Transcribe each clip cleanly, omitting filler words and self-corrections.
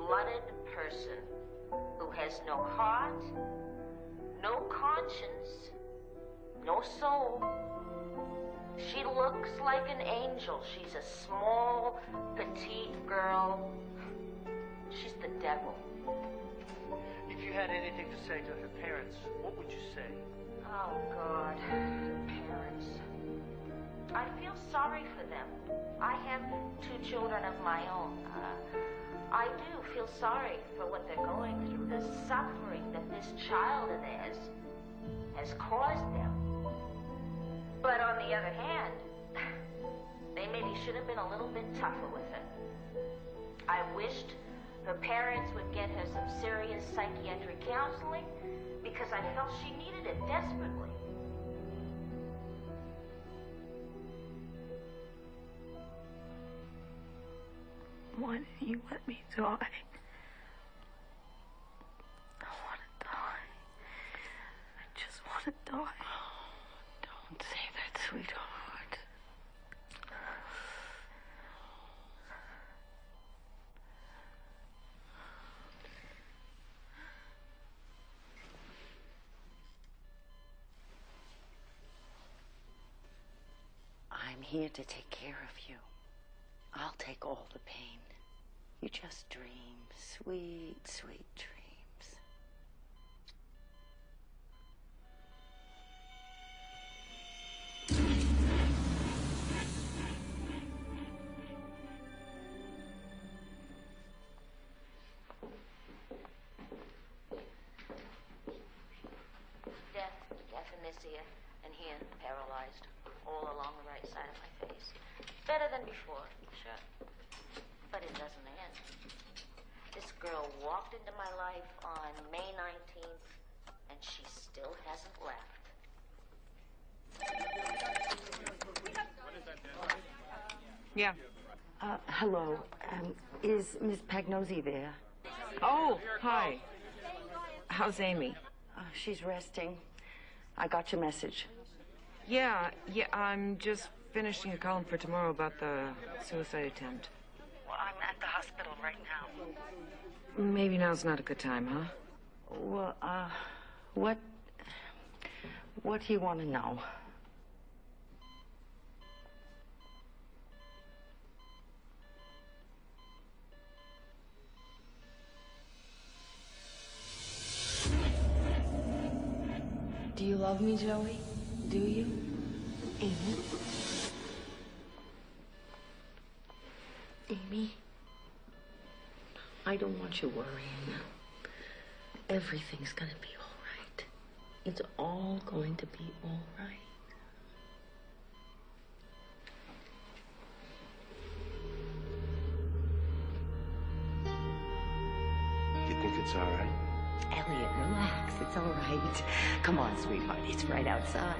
cold-blooded person who has no heart, no conscience, no soul. She looks like an angel. She's a small, petite girl. She's the devil. If you had anything to say to her parents, what would you say? Oh, God. Parents. I feel sorry for them. I have 2 children of my own. I do feel sorry for what they're going through, the suffering that this child of theirs has caused them. But on the other hand, they maybe should have been a little bit tougher with her. I wished her parents would get her some serious psychiatric counseling because I felt she needed it desperately. Why didn't you let me die? I want to die. I just want to die. Don't say that, sweetheart. I'm here to take care of you. I'll take all the pain. You just dream, sweet, sweet dreams. Deafenesia, and here, paralyzed, all along the right side of my face. Better than before, sure. But it doesn't end. This girl walked into my life on May 19th, and she still hasn't left. Yeah. Hello. Is Miss Pagnosi there? Oh, hi. How's Amy? She's resting. I got your message. Yeah, I'm just finishing a column for tomorrow about the suicide attempt. Well, I'm at the hospital right now. Maybe now's not a good time, huh? Well, what do you want to know? Do you love me, Joey? Do you? Amy? Amy? I don't want you worrying. Everything's gonna be all right. It's all going to be all right. You think it's all right? Elliot, relax. It's all right. Come on, sweetheart. It's right outside.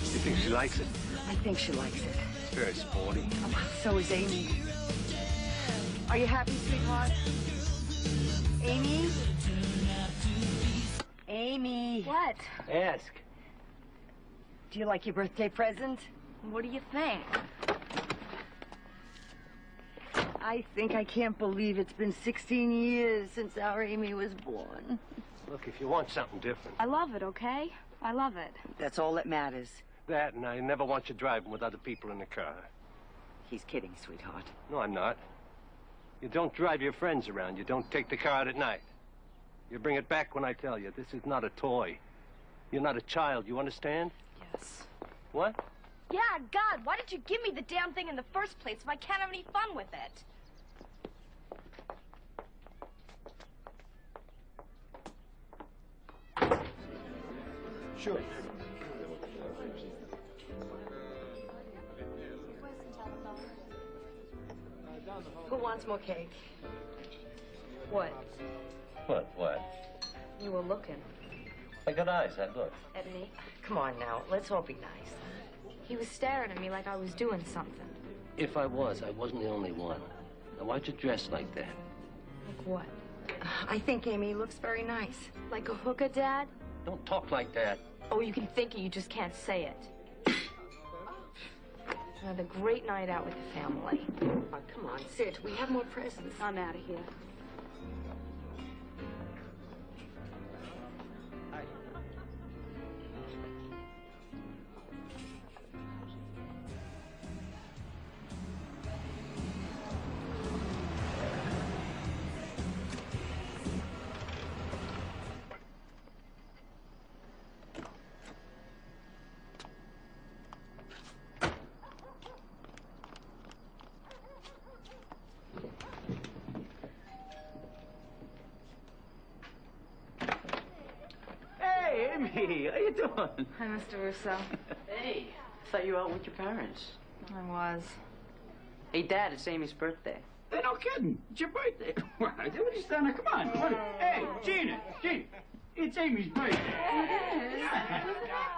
You think she likes it? I think she likes it. It's very sporty. Oh, so is Amy. Are you happy, sweetheart? Amy? Amy. What? Ask. Do you like your birthday present? What do you think? I can't believe it's been 16 years since our Amy was born. Look, if you want something different. I love it, okay? I love it. That's all that matters. That, and I never want you driving with other people in the car. He's kidding, sweetheart. No, I'm not. You don't drive your friends around. You don't take the car out at night. You bring it back when I tell you. This is not a toy. You're not a child, you understand? Yes. What? Yeah, God, why did you give me the damn thing in the first place if I can't have any fun with it? Sure. Who wants more cake? What? What? You were looking I got eyes, I look. at me. Come on now, let's all be nice. He was staring at me like I was doing something. If I wasn't the only one. Now, why'd you dress like that? Like what? I think Amy looks very nice. Like a hooker, Dad? Don't talk like that. Oh, you can think it, you just can't say it. I had a great night out with the family. Oh, come on, sit. We have more presents. I'm out of here. Amy, how you doing? Hi, Mr. Russo. Hey, I thought you were out with your parents. I was. Hey, Dad, it's Amy's birthday. Hey, no kidding. It's your birthday. What are you standing there? Come on. Hey, Gina, it's Amy's birthday.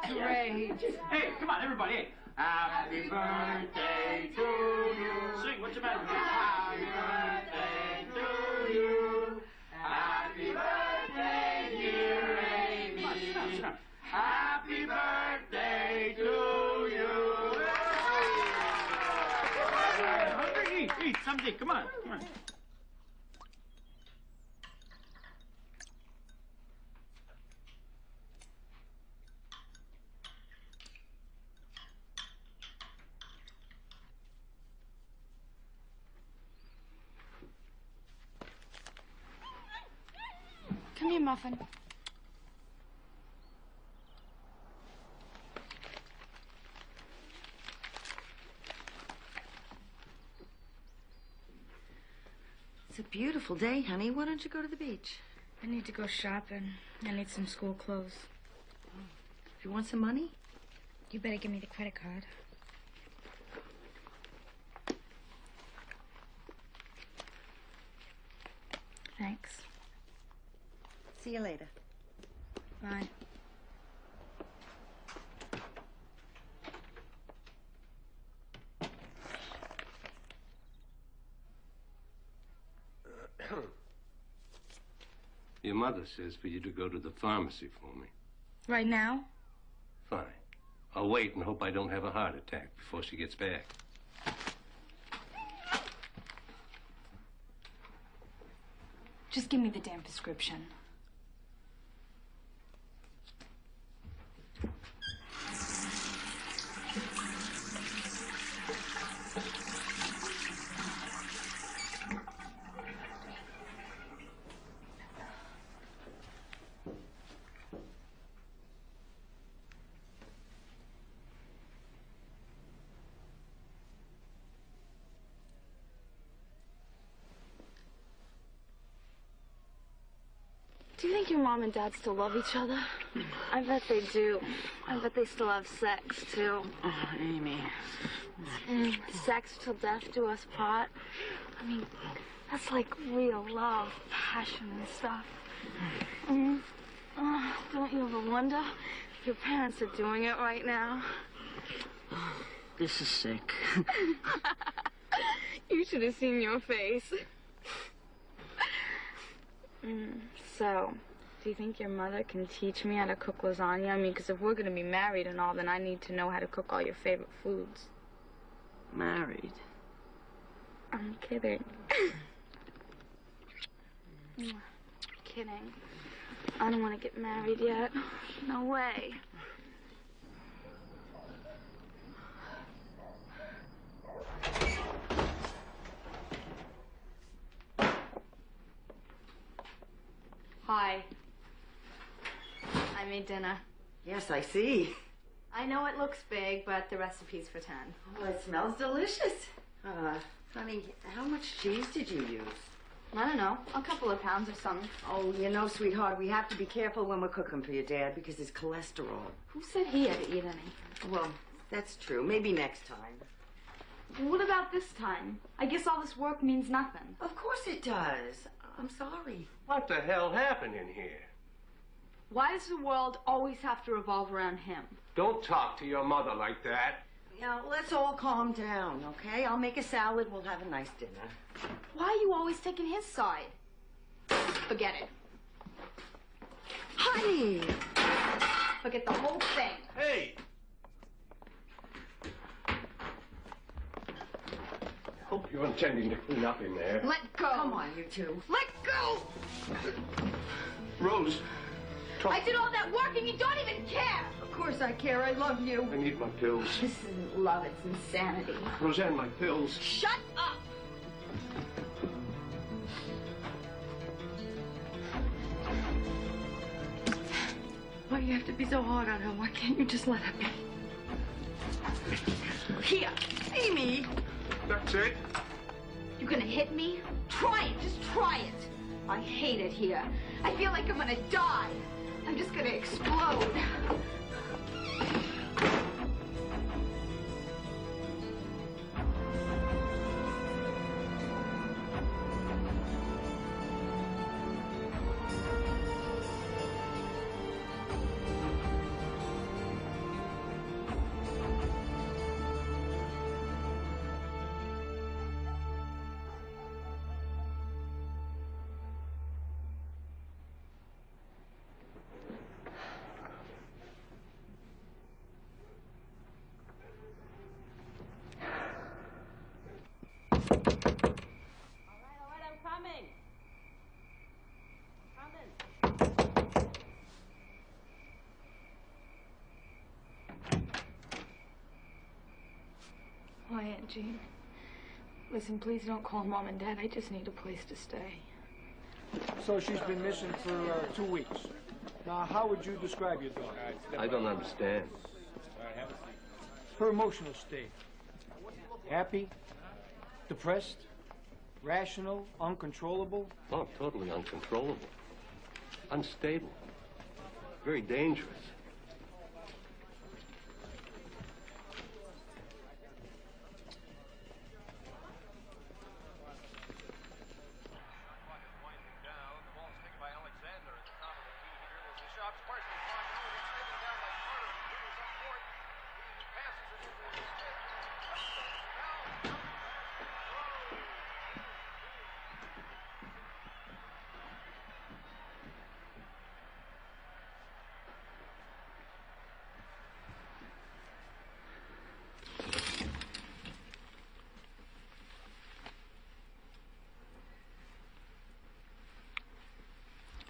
Great. Hey, come on, everybody. Hey. Happy birthday to you. Sing, what's the matter with you? Happy birthday to you. Happy birthday, dear Amy. Come on, sit down. Happy birthday to you. Hungry? Eat something. Come on. Come here, Muffin. It's a beautiful day, honey. Why don't you go to the beach? I need to go shopping. I need some school clothes. You want some money? You better give me the credit card. Thanks. See you later. Bye. Your mother says for you to go to the pharmacy for me. Right now? Fine. I'll wait and hope I don't have a heart attack before she gets back. Just give me the damn prescription. Do you think your mom and dad still love each other? I bet they do. I bet they still have sex, too. Oh, Amy. Sex till death do us part. I mean, that's like real love, passion and stuff. Don't you ever wonder if your parents are doing it right now? This is sick. You should have seen your face. So, do you think your mother can teach me how to cook lasagna? I mean, because if we're going to be married and all, then I need to know how to cook all your favorite foods. Married? I'm kidding. Kidding. I don't want to get married yet. No way. Hi. I made dinner. Yes, I see. I know it looks big, but the recipe's for 10. Oh, it smells delicious. Honey, how much cheese did you use? I don't know, a couple of pounds or something. Oh, you know, sweetheart, we have to be careful when we're cooking for your dad because there's cholesterol. Who said he had to eat any? Well, that's true. Maybe next time. What about this time? I guess all this work means nothing. Of course it does. I'm sorry. What the hell happened in here? Why does the world always have to revolve around him? Don't talk to your mother like that. Now, let's all calm down, okay? I'll make a salad. We'll have a nice dinner. Why are you always taking his side? Forget it. Honey! Forget the whole thing. Hey! Hope you're intending to clean up in there. Let go. Come on, you two. Let go. Rose, I did all that work and you don't even care. Of course I care. I love you. I need my pills. This isn't love, it's insanity. Roseanne, my pills. Shut up. Why do you have to be so hard on her? Why can't you just let her be? Here, Amy. That's it? You gonna hit me? Try it, just try it. I hate it here. I feel like I'm gonna die. I'm just gonna explode. Why, Aunt Jean? Listen, please don't call Mom and Dad. I just need a place to stay. So she's been missing for 2 weeks. Now, how would you describe your daughter? I don't understand. Her emotional state. Happy? Depressed? Rational? Uncontrollable? Oh, totally uncontrollable. Unstable. Very dangerous.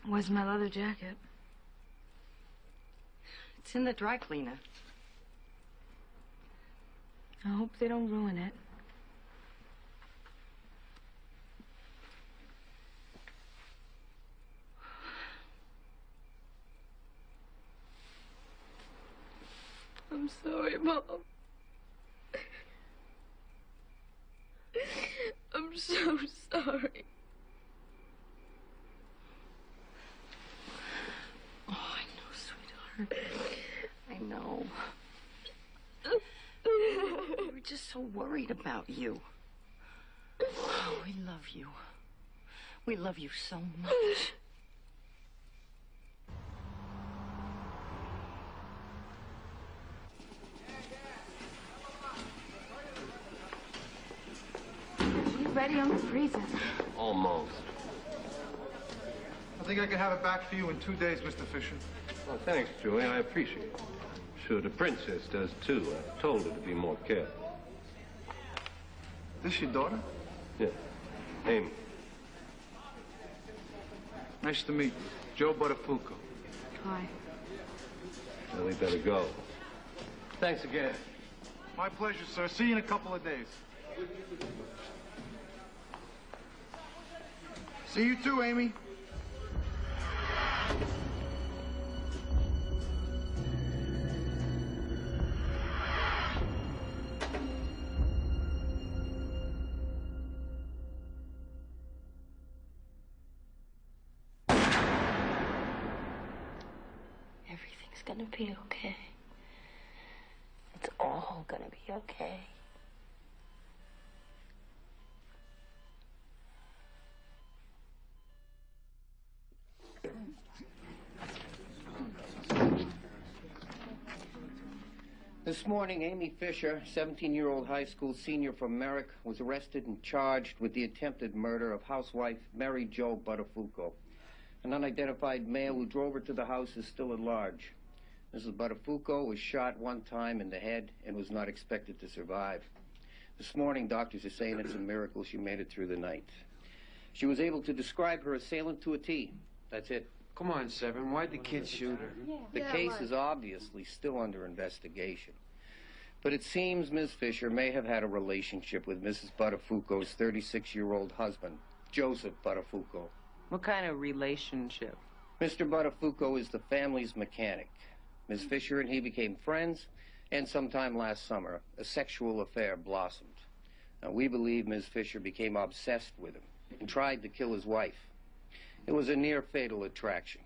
Where's my leather jacket? It's in the dry cleaner. I hope they don't ruin it. I'm sorry, Mom. I'm so sorry. Oh, I know, sweetheart. I know. We were just so worried about you. Oh, we love you. We love you so much. You ready? I'm freezing. Almost. I think I can have it back for you in 2 days, Mr. Fisher. Well, thanks, Julie. I appreciate it. Sure, the princess does, too. I've told her to be more careful. This your daughter? Yeah. Amy. Nice to meet you. Joe Buttafuoco. Hi. Well, we better go. Thanks again. My pleasure, sir. See you in a couple of days. See you too, Amy. Everything's gonna be okay. It's all gonna be okay. This morning, Amy Fisher, 17-year-old high school senior from Merrick, was arrested and charged with the attempted murder of housewife Mary Jo Buttafuoco. An unidentified male who drove her to the house is still at large. Mrs. Buttafuoco was shot one time in the head and was not expected to survive. This morning, doctors are saying it's a miracle she made it through the night. She was able to describe her assailant to a T. That's it. Come on, Seven. Why'd the kid shoot her? The case is obviously still under investigation. But it seems Ms. Fisher may have had a relationship with Mrs. Buttafuoco's 36-year-old husband, Joseph Buttafuoco. What kind of relationship? Mr. Buttafuoco is the family's mechanic. Ms. Fisher and he became friends, and sometime last summer, a sexual affair blossomed. Now, we believe Ms. Fisher became obsessed with him and tried to kill his wife. It was a near-fatal attraction.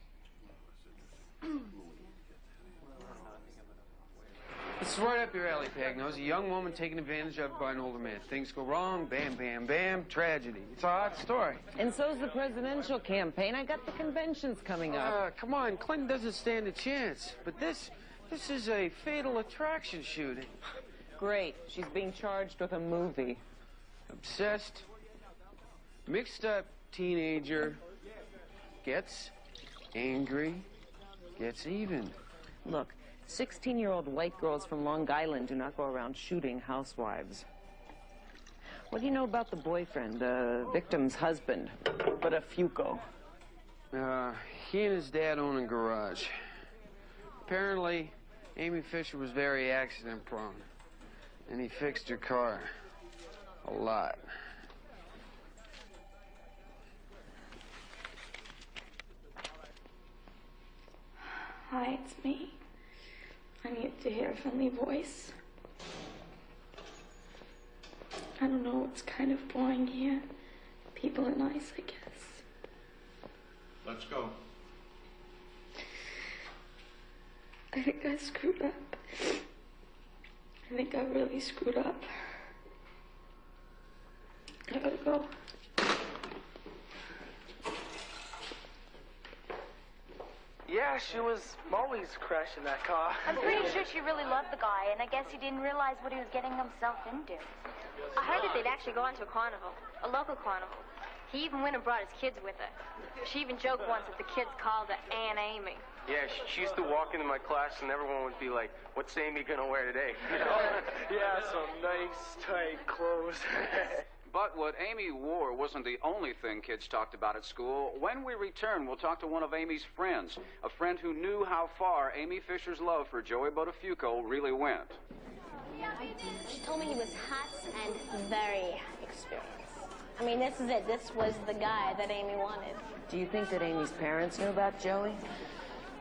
It's right up your alley, Pagnose. A young woman taken advantage of by an older man. Things go wrong, bam, bam, bam, tragedy. It's a hot story. And so's the presidential campaign. I got the conventions coming up. Come on, Clinton doesn't stand a chance. But this is a fatal attraction shooting. Great. She's being charged with a movie. Obsessed, mixed up teenager, gets angry, gets even. Look, 16-year-old white girls from Long Island do not go around shooting housewives. What do you know about the boyfriend, the victim's husband, Buttafuoco? He and his dad own a garage. Apparently, Amy Fisher was very accident-prone, and he fixed her car. A lot. Hi, it's me. I need to hear a friendly voice. I don't know, it's kind of boring here. People are nice, I guess. Let's go. I think I screwed up. I think I really screwed up. I gotta go. Yeah, she was always crashing that car. I'm pretty sure she really loved the guy, and I guess he didn't realize what he was getting himself into. I heard that they'd actually gone to a carnival, a local carnival. He even went and brought his kids with her. She even joked once that the kids called her Aunt Amy. Yeah, she used to walk into my class and everyone would be like, what's Amy gonna wear today? Yeah, some nice, tight clothes. But what Amy wore wasn't the only thing kids talked about at school. When we return, we'll talk to one of Amy's friends, a friend who knew how far Amy Fisher's love for Joey Buttafuoco really went. She told me he was hot and very experienced. I mean, this is it. This was the guy that Amy wanted. Do you think that Amy's parents knew about Joey?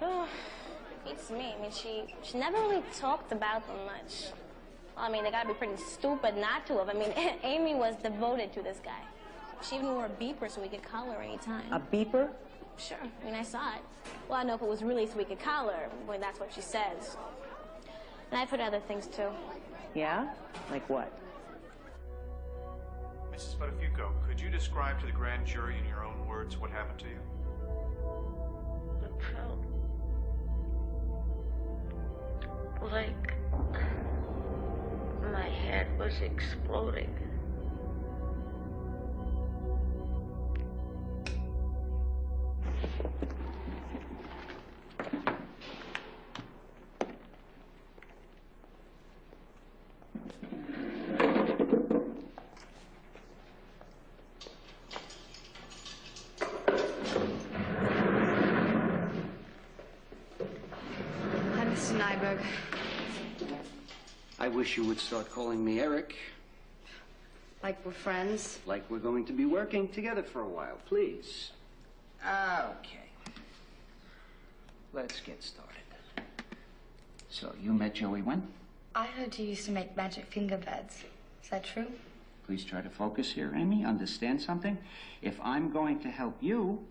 Oh, beats me. I mean, she never really talked about them much. I mean, they gotta be pretty stupid not to have. I mean, Amy was devoted to this guy. She even wore a beeper so we could call her anytime. A beeper? Sure. I mean, I saw it. Well, I know if it was really so we could call her. I mean, that's what she says. And I put other things, too. Yeah? Like what? Mrs. Buttafuoco, could you describe to the grand jury in your own words what happened to you? It felt like my head was exploding. Hi, Mrs. Nyberg. I wish you would start calling me Eric. Like we're friends? Like we're going to be working together for a while, please. Okay. Let's get started. So, you met Joey when? I heard you used to make magic finger beds. Is that true? Please try to focus here, Amy. Understand something? If I'm going to help you,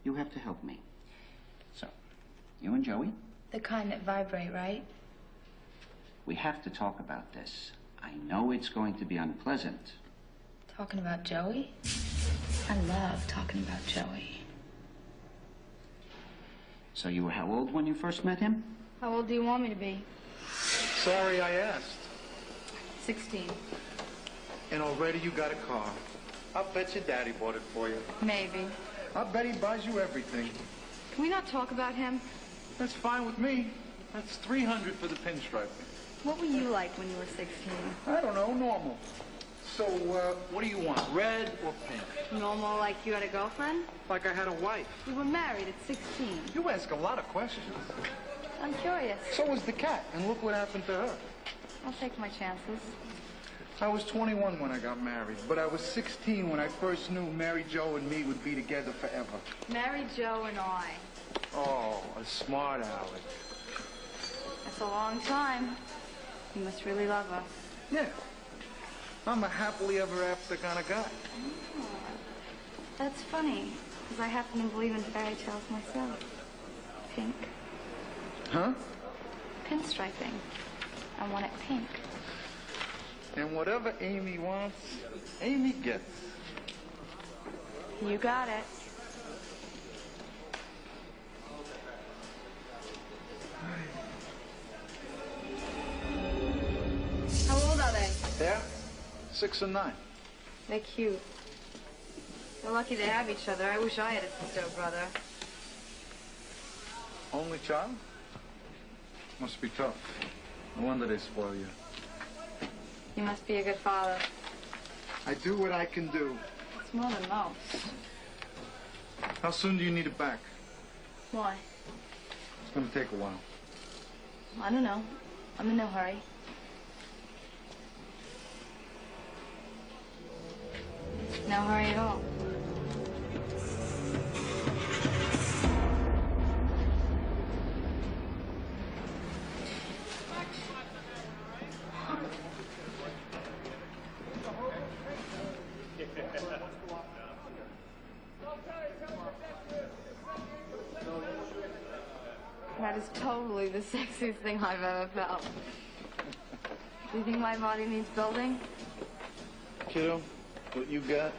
you have to help me. So, you and Joey? The kind that vibrate, right? We have to talk about this. I know it's going to be unpleasant. Talking about Joey? I love talking about Joey. So you were how old when you first met him? How old do you want me to be? Sorry I asked. 16. And already you got a car. I'll bet your daddy bought it for you. Maybe. I'll bet he buys you everything. Can we not talk about him? That's fine with me. That's $300 for the pinstripe. What were you like when you were 16? I don't know, normal. So, what do you want, red or pink? Normal, like you had a girlfriend? Like I had a wife. You were married at 16. You ask a lot of questions. I'm curious. So was the cat, and look what happened to her. I'll take my chances. I was 21 when I got married, but I was 16 when I first knew Mary Jo and me would be together forever. Mary Jo and I. Oh, a smart aleck. That's a long time. You must really love her. Yeah. I'm a happily ever after kind of guy. Oh, that's funny, because I happen to believe in fairy tales myself. Pink. Huh? Pinstriping. I want it pink. And whatever Amy wants, Amy gets. You got it. How old are they? Yeah? 6 and 9. They're cute. They're lucky to have each other. I wish I had a sister or brother. Only child? Must be tough. No wonder they spoil you. You must be a good father. I do what I can do. It's more than most. How soon do you need it back? Why? It's going to take a while. I don't know. I'm in no hurry. No hurry at all. That is totally the sexiest thing I've ever felt. Do you think my body needs building? Kiddo, what you got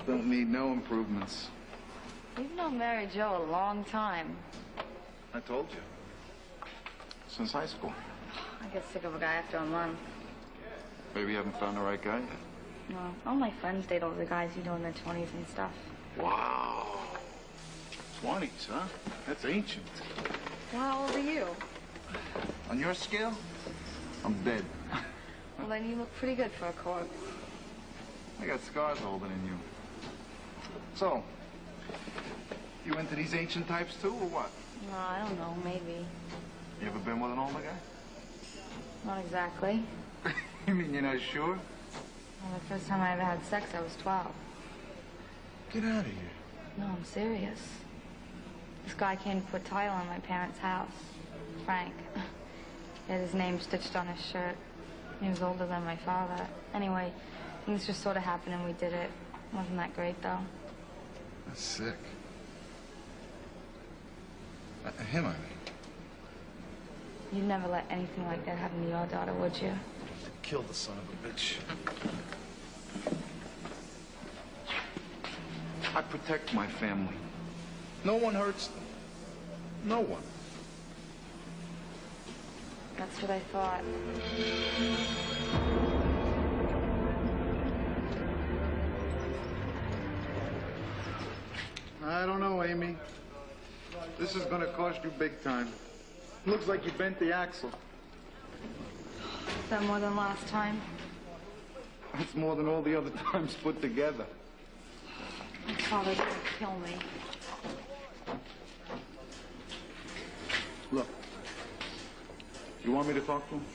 don't need no improvements. You've known Mary Jo a long time. I told you. Since high school. I get sick of a guy after a month. Maybe you haven't found the right guy yet. No, all my friends date older guys, you know, in their 20s and stuff. Wow. 20s, huh? That's ancient. Well, how old are you? On your scale, I'm dead. Well, then you look pretty good for a corpse. I got scars older than you. So, you into these ancient types too, or what? No, I don't know, maybe. You ever been with an older guy? Not exactly. You mean you're not sure? Well, the first time I ever had sex, I was 12. Get out of here. No, I'm serious. This guy came to put tile on my parents' house. Frank. He had his name stitched on his shirt. He was older than my father. Anyway, things just sort of happened and we did it. Wasn't that great, though? That's sick. Him, I mean. You'd never let anything like that happen to your daughter, would you? Kill the son of a bitch. I protect my family. No one hurts them. No one. That's what I thought. I don't know, Amy. This is gonna cost you big time. Looks like you bent the axle. Is that more than last time? That's more than all the other times put together. My father's gonna kill me. Look. You want me to talk to him?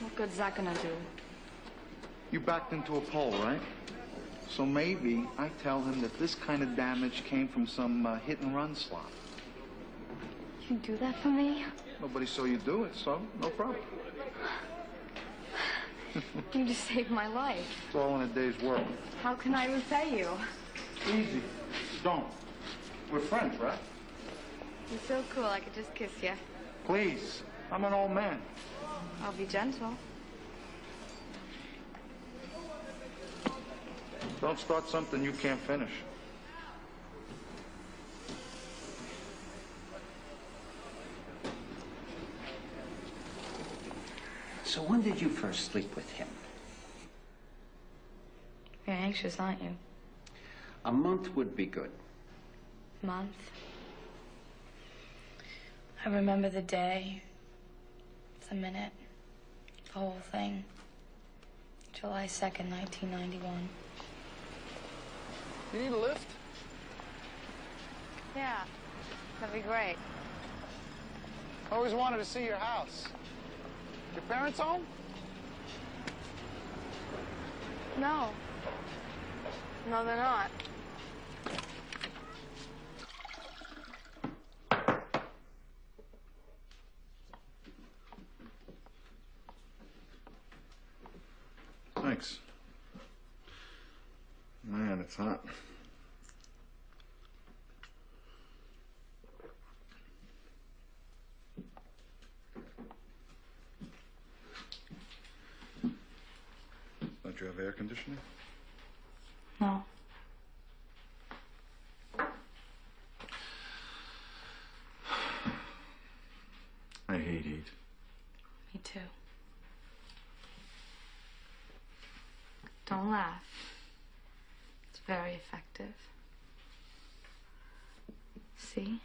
What good's that gonna do? You backed into a pole, right? So maybe I tell him that this kind of damage came from some hit-and-run slop. You can do that for me? Nobody saw you do it, so no problem. You just saved my life. It's all in a day's work. How can I repay you? Easy. Don't. We're friends, right? You're so cool, I could just kiss you. Please. I'm an old man. I'll be gentle. Don't start something you can't finish. So when did you first sleep with him? You're anxious, aren't you? A month would be good. Month? I remember the day, the minute, the whole thing. July 2nd, 1991. You need a lift? Yeah, that'd be great. I always wanted to see your house. Your parents home? No. No, they're not. Thanks. Man, it's hot. Don't you have air conditioning? No. I hate heat. Me too. Don't laugh. It's very effective. See?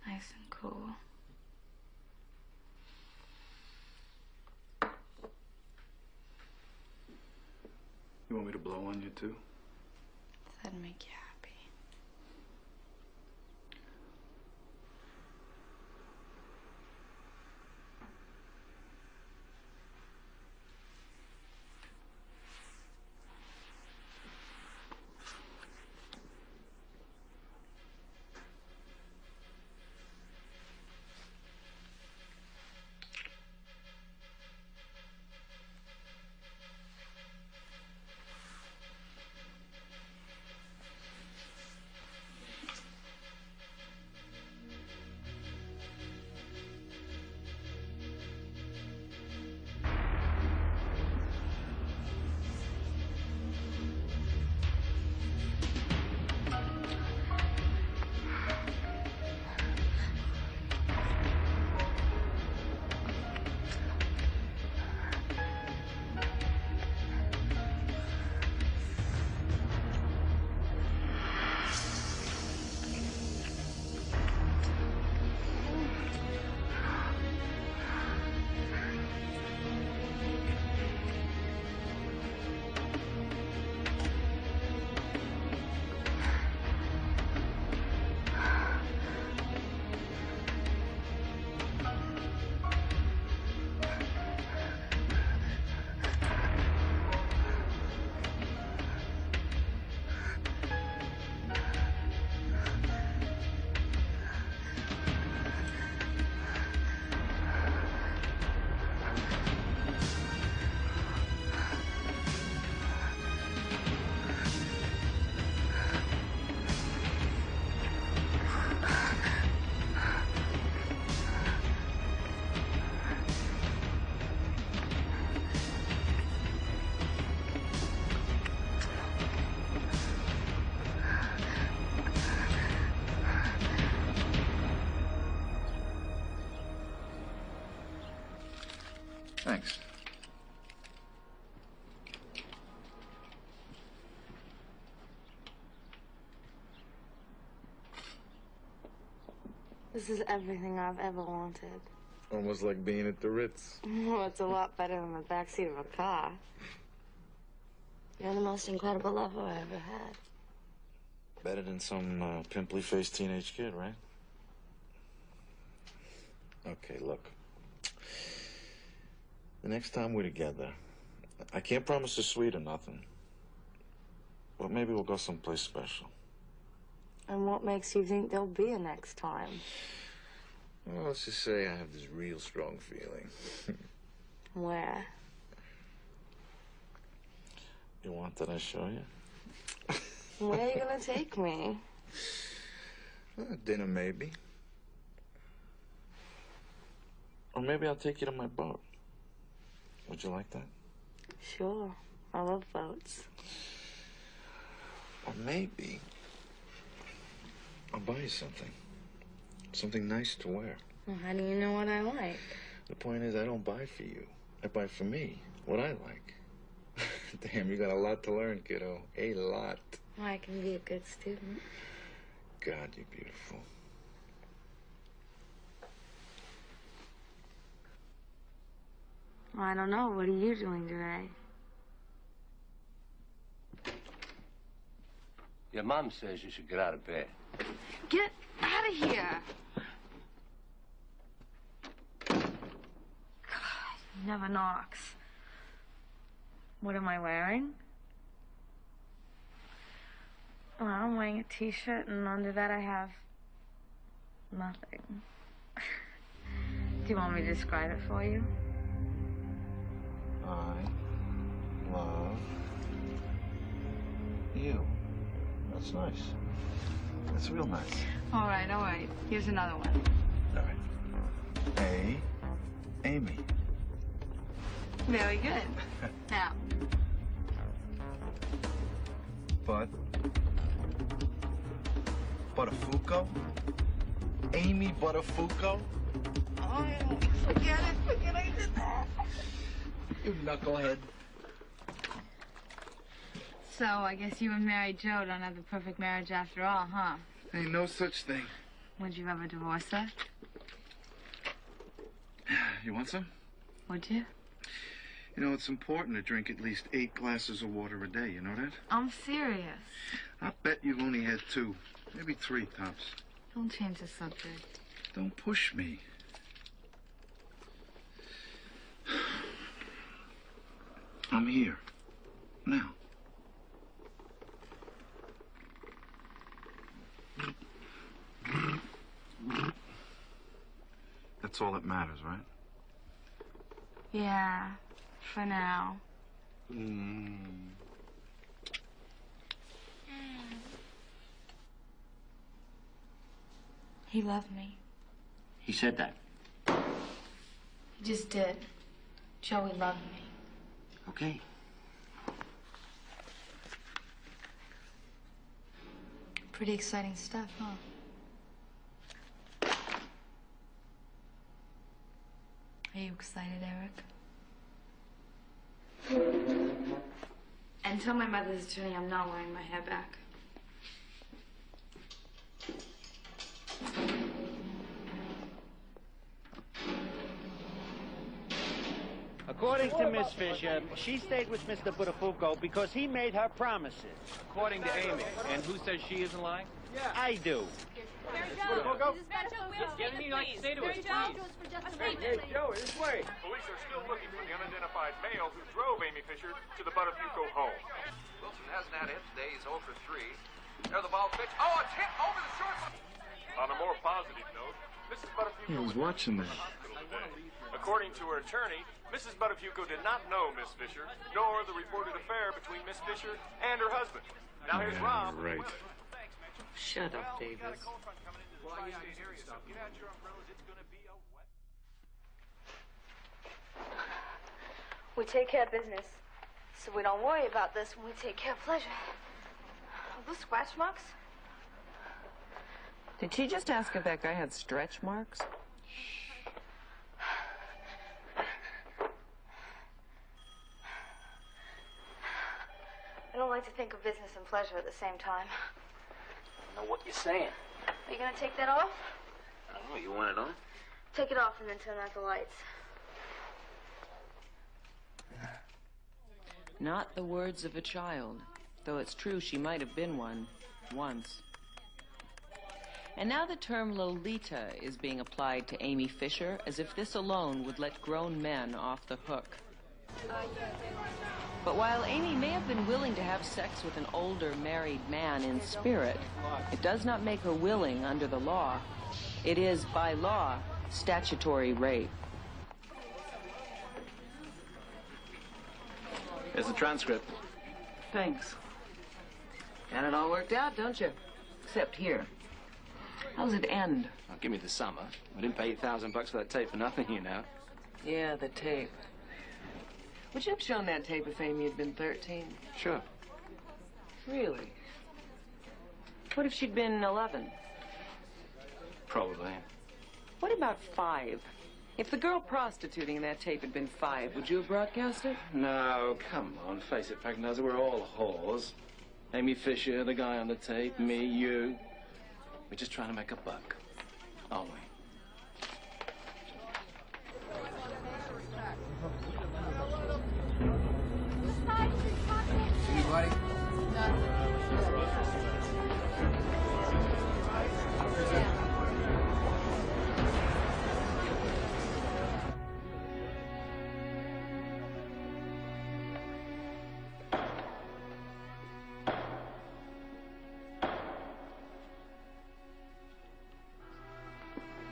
Nice and cool. You want me to blow on you too? That'd make you happy. Thanks. This is everything I've ever wanted. Almost like being at the Ritz. Oh, it's a lot better than the backseat of a car. You're the most incredible lover I ever had. Better than some pimply-faced teenage kid, right? Okay, look. The next time we're together, I can't promise a suite or nothing. But maybe we'll go someplace special. And what makes you think there'll be a next time? Well, let's just say I have this real strong feeling. Where? You want that I show you? Where are you gonna take me? Dinner, maybe. Or maybe I'll take you to my boat. Would you like that? Sure. I love boats. Or maybe I'll buy you something. Something nice to wear. Well, how do you know what I like? The point is, I don't buy for you. I buy for me, what I like. Damn, you got a lot to learn, kiddo. A lot. Well, I can be a good student. God, you're beautiful. Well, I don't know. What are you doing today? Your mom says you should get out of bed. Get out of here. God, he never knocks. What am I wearing? Well, I'm wearing a t-shirt, and under that I have nothing. Do you want me to describe it for you? I love you. That's nice. That's real nice. All right. Here's another one. All right. Amy. Very good. Now. Buttafuoco? Amy Buttafuoco? Oh, forget it. I did that. You knucklehead. So, I guess you and Mary Jo don't have the perfect marriage after all, huh? Ain't no such thing. Would you ever divorce her? You want some? Would you? You know, it's important to drink at least 8 glasses of water a day, you know that? I'm serious. I bet you've only had 2, maybe 3 tops. Don't change the subject. Don't push me. I'm here. Now. That's all that matters, right? Yeah, for now. He loved me. He said that. He just did. Joey loved me. Okay. Pretty exciting stuff, huh? Are you excited, Eric? And tell my mother's attorney I'm not wearing my hair back. According to Miss Fisher, she stayed with Mr. Buttafuoco because he made her promises. According to Amy. And who says she isn't lying? I do. Mary Jo, this is Mary Jo. We'll Get anything I can say to us, Mary Jo, please. for just a minute. Hey, Joe, this way. Police are still looking for the unidentified male who drove Amy Fisher to the Buttafuoco home. Wilson hasn't had a hit today. He's 0 for 3. There's the ball pitch. Oh, it's hit over the short. On a more positive note, Mrs. Buttafuoco I was watching that. According to her attorney, Mrs. Buttafuoco did not know Miss Fisher, nor the reported affair between Miss Fisher and her husband. Now here's Rob. Right. Shut up, Davis. We take care of business, so we don't worry about this when we take care of pleasure. Are those scratch marks? Did she just ask if that guy had stretch marks? I don't like to think of business and pleasure at the same time. I know what you're saying. Are you gonna take that off? I don't know. You want it on? Take it off and then turn out the lights. Not the words of a child, though it's true she might have been one once. And now the term Lolita is being applied to Amy Fisher as if this alone would let grown men off the hook. But while Amy may have been willing to have sex with an older married man in spirit, it does not make her willing under the law. It is, by law, statutory rape. There's the transcript. Thanks. Got it all worked out, don't you? Except here. How does it end? Oh, give me the summer. I didn't pay $8,000 for that tape for nothing, you know. Yeah, the tape. Would you have shown that tape if Amy had been 13? Sure. Really? What if she'd been 11? Probably. What about 5? If the girl prostituting in that tape had been 5, would you have broadcast it? No, come on, face it, Pagnoza, we're all whores. Amy Fisher, the guy on the tape, me, you. We're just trying to make a buck, aren't we? Anybody?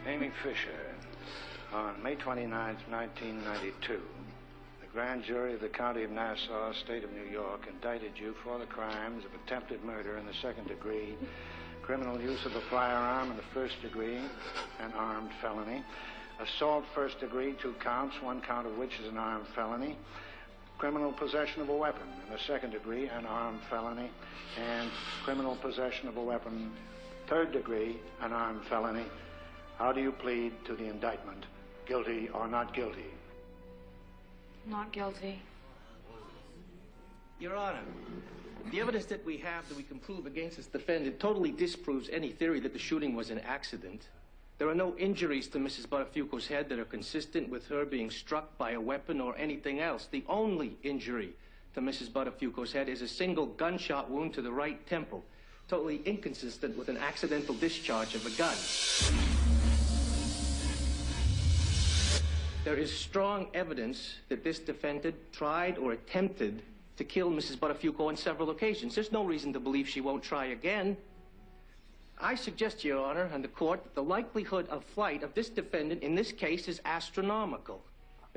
Amy Fisher, on May 29, 1992, the grand jury of the County of Nassau, State of New York, indicted you for the crimes of attempted murder in the 2nd degree, criminal use of a firearm in the 1st degree, an armed felony, assault 1st degree, 2 counts, 1 count of which is an armed felony, criminal possession of a weapon in the 2nd degree, an armed felony, and criminal possession of a weapon, 3rd degree, an armed felony. How do you plead to the indictment? Guilty or not guilty? Not guilty. Your Honor, the evidence that we have that we can prove against this defendant totally disproves any theory that the shooting was an accident. There are no injuries to Mrs. Buttafuoco's head that are consistent with her being struck by a weapon or anything else. The only injury to Mrs. Buttafuoco's head is a single gunshot wound to the right temple, totally inconsistent with an accidental discharge of a gun. There is strong evidence that this defendant tried or attempted to kill Mrs. Buttafuoco on several occasions. There's no reason to believe she won't try again. I suggest, Your Honor, and the court, that the likelihood of flight of this defendant in this case is astronomical.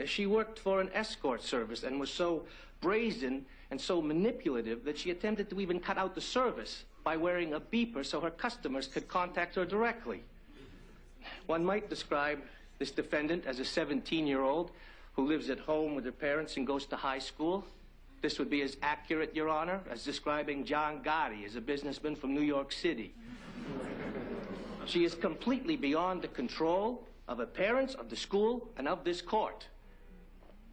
She worked for an escort service and was so brazen and so manipulative that she attempted to even cut out the service by wearing a beeper so her customers could contact her directly. One might describe this defendant as a 17-year-old who lives at home with her parents and goes to high school. This would be as accurate, Your Honor, as describing John Gotti as a businessman from New York City. She is completely beyond the control of her parents, of the school, and of this court.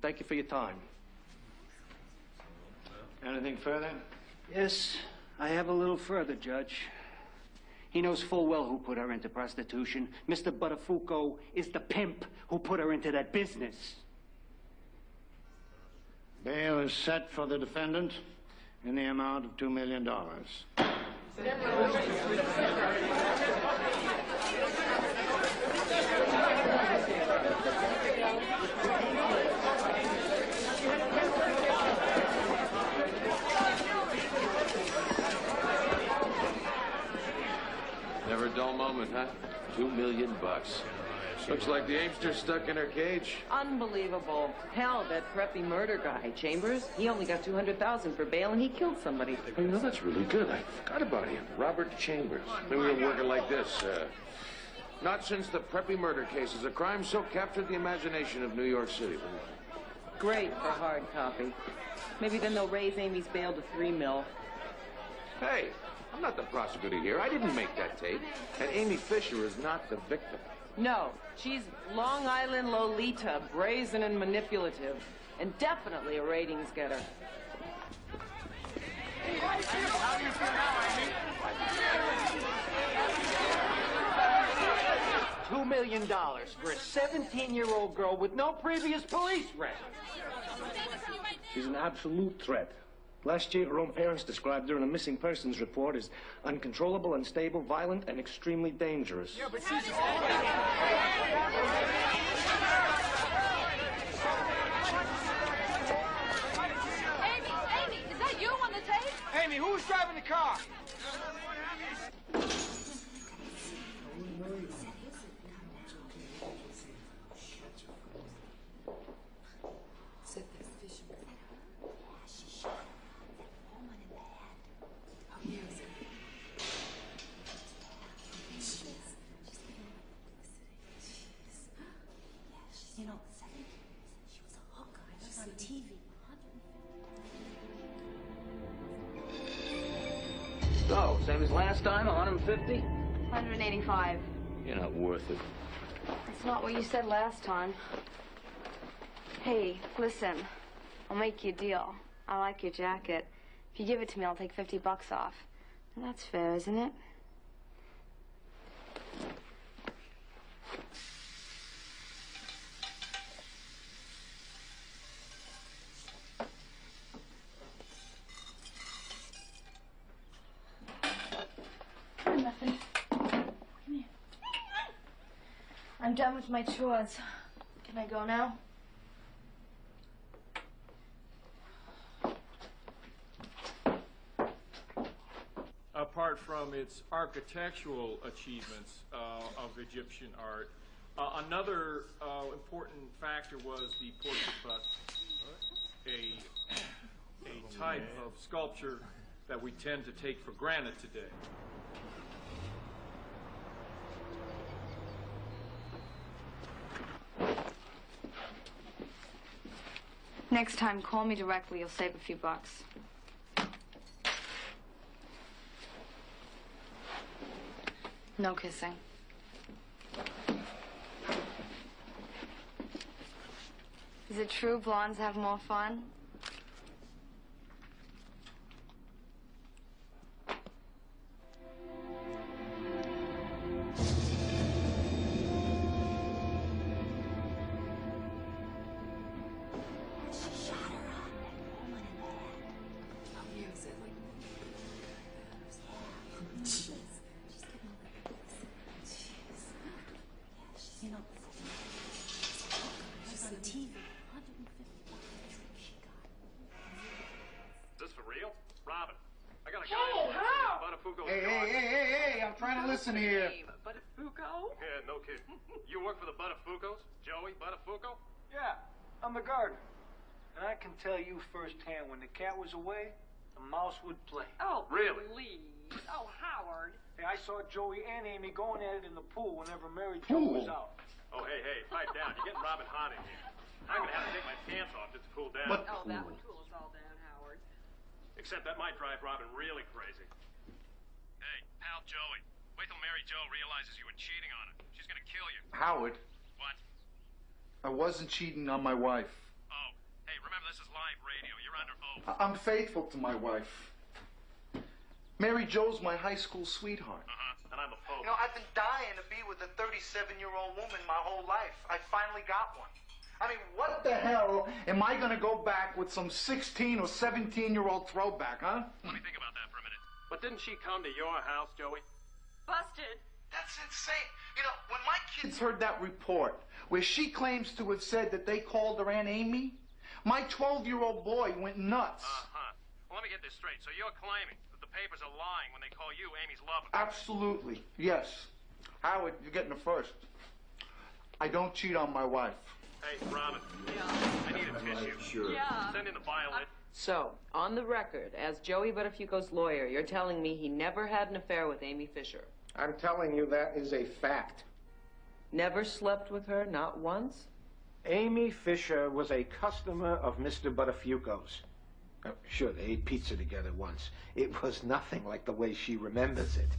Thank you for your time. Anything further? Yes, I have a little further, Judge. He knows full well who put her into prostitution. Mr. Buttafuoco is the pimp who put her into that business. Bail is set for the defendant in the amount of $2 million. Never a dull moment, huh? $2 million. Looks like the Aimster's stuck in her cage. Unbelievable. Hell, that preppy murder guy, Chambers, he only got $200,000 for bail and he killed somebody. Oh, you know, that's really good. I forgot about him. Robert Chambers. We were working like this. Not since the preppy murder cases, a crime so captured the imagination of New York City. Great for hard copy. Maybe then they'll raise Amy's bail to $3 million. Hey, I'm not the prosecutor here. I didn't make that tape. And Amy Fisher is not the victim. No, she's Long Island Lolita, brazen and manipulative, and definitely a ratings getter. How do you feel now, Amy? $2 million for a 17-year-old girl with no previous police record. She's an absolute threat. Last year, her own parents described her in a missing persons report as uncontrollable, unstable, violent, and extremely dangerous. Yeah, but she's... Amy, is that you on the tape? Amy, who was driving the car? You know, she was a hooker. She was on TV. So, same as last time, 150? 185. You're not worth it. I That's not what you said last time. Hey, listen. I'll make you a deal. I like your jacket. If you give it to me, I'll take $50 off. Well, that's fair, isn't it? Nothing. Come here. I'm done with my chores. Can I go now? Apart from its architectural achievements of Egyptian art, another important factor was the portrait bust, a type of sculpture that we tend to take for granted today. Next time, call me directly. You'll save a few bucks. No kissing. Is it true blondes have more fun? Listen here. Buttafuoco? Yeah, no kidding. You work for the Buttafuocos? Joey Buttafuoco? Yeah, I'm the gardener. And I can tell you firsthand, when the cat was away, the mouse would play. Oh, really? Please. Oh, Howard. Hey, I saw Joey and Amy going at it in the pool whenever Mary Jo was out. Oh, hey, pipe down. You're getting Robin hot in here. I'm going to have to take my pants off just to cool down. But Oh, that would cool us all down, Howard. Except that might drive Robin really crazy. Hey, pal Joey. Wait till Mary Jo realizes you were cheating on her. She's gonna kill you. Howard. What? I wasn't cheating on my wife. Oh, hey, remember this is live radio. You're under oath. I'm faithful to my wife. Mary Jo's my high school sweetheart. And I'm a pope. You know, I've been dying to be with a 37-year-old woman my whole life. I finally got one. I mean, what the hell am I gonna go back with some 16 or 17-year-old throwback, huh? Let me think about that for a minute. But didn't she come to your house, Joey? Busted. That's insane. You know, when my kids heard that report where she claims to have said that they called her Aunt Amy, my 12-year-old boy went nuts. Well, let me get this straight. So you're claiming that the papers are lying when they call you Amy's lover? Absolutely. Yes. Howard, you're getting the first. I don't cheat on my wife. Hey, Robin. Yeah. I need a tissue. Sure. Yeah. Send in the violin. So, on the record, as Joey Buttafuoco's lawyer, you're telling me he never had an affair with Amy Fisher? I'm telling you that is a fact. Never slept with her, not once? Amy Fisher was a customer of Mr. Buttafuoco's. Sure, they ate pizza together once. It was nothing like the way she remembers it.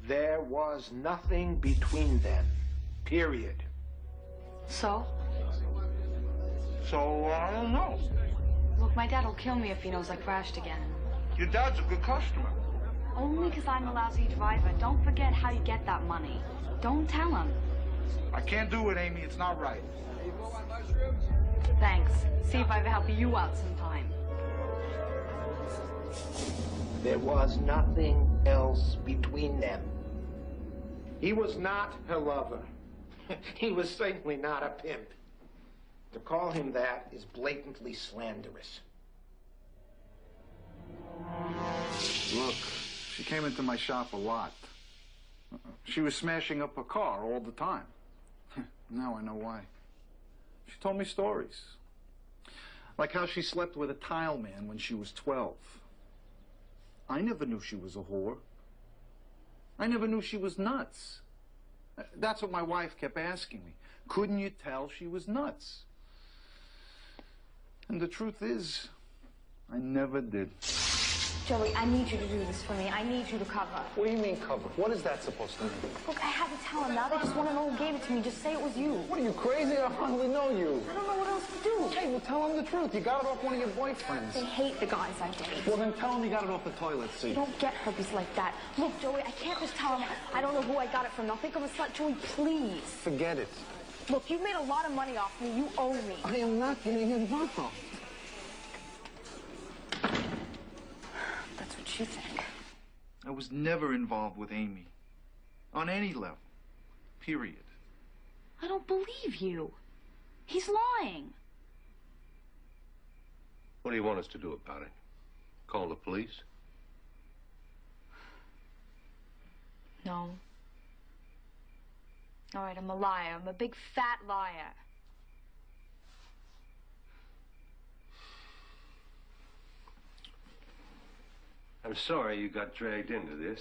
There was nothing between them. Period. So? So, I don't know. Look, my dad will kill me if he knows I crashed again. Your dad's a good customer. Only because I'm a lousy driver. Don't forget how you get that money. Don't tell him. I can't do it, Amy. It's not right. Thanks. See if I ever help you out sometime. There was nothing else between them. He was not her lover. He was certainly not a pimp. To call him that is blatantly slanderous. Look, she came into my shop a lot. She was smashing up her car all the time. Now I know why. She told me stories. Like how she slept with a tile man when she was 12. I never knew she was a whore. I never knew she was nuts. That's what my wife kept asking me. Couldn't you tell she was nuts? And the truth is, I never did. Just Joey, I need you to do this for me. I need you to cover. What do you mean cover? What is that supposed to mean? Look, I had to tell him. Now they just want to know who gave it to me. Just say it was you. What are you, crazy? I hardly know you. I don't know what else to do. Hey, well, tell him the truth. You got it off one of your boyfriends. They hate the guys I date. Well, then tell him you got it off the toilet seat. You don't get herpes like that. Look, Joey, I can't just tell him I don't know who I got it from. Now think of a slut. Joey, please. Forget it. Look, you've made a lot of money off me. You owe me. I am not getting involved. That's what you think. I was never involved with Amy. On any level. Period. I don't believe you. He's lying. What do you want us to do about it? Call the police? No. All right, I'm a liar. I'm a big fat liar. I'm sorry you got dragged into this.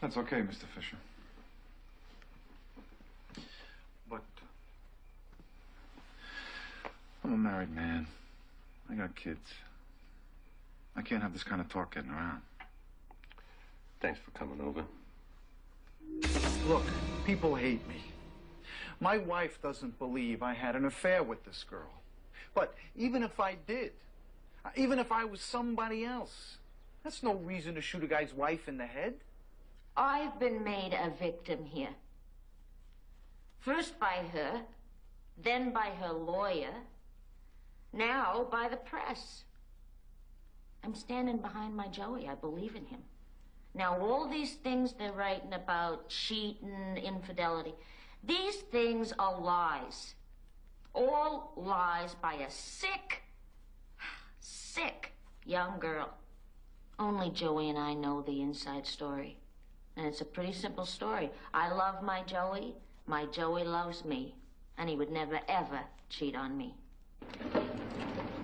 That's okay, Mr. Fisher. But I'm a married man. I got kids. I can't have this kind of talk getting around. Thanks for coming over. Look, people hate me. My wife doesn't believe I had an affair with this girl. But even if I did, even if I was somebody else, that's no reason to shoot a guy's wife in the head. I've been made a victim here. First by her, then by her lawyer, now by the press. I'm standing behind my Joey. I believe in him. Now, all these things they're writing about, cheating, infidelity, these things are lies. All lies by a sick young girl. Only Joey and I know the inside story. And it's a pretty simple story. I love my Joey loves me. And he would never, ever cheat on me.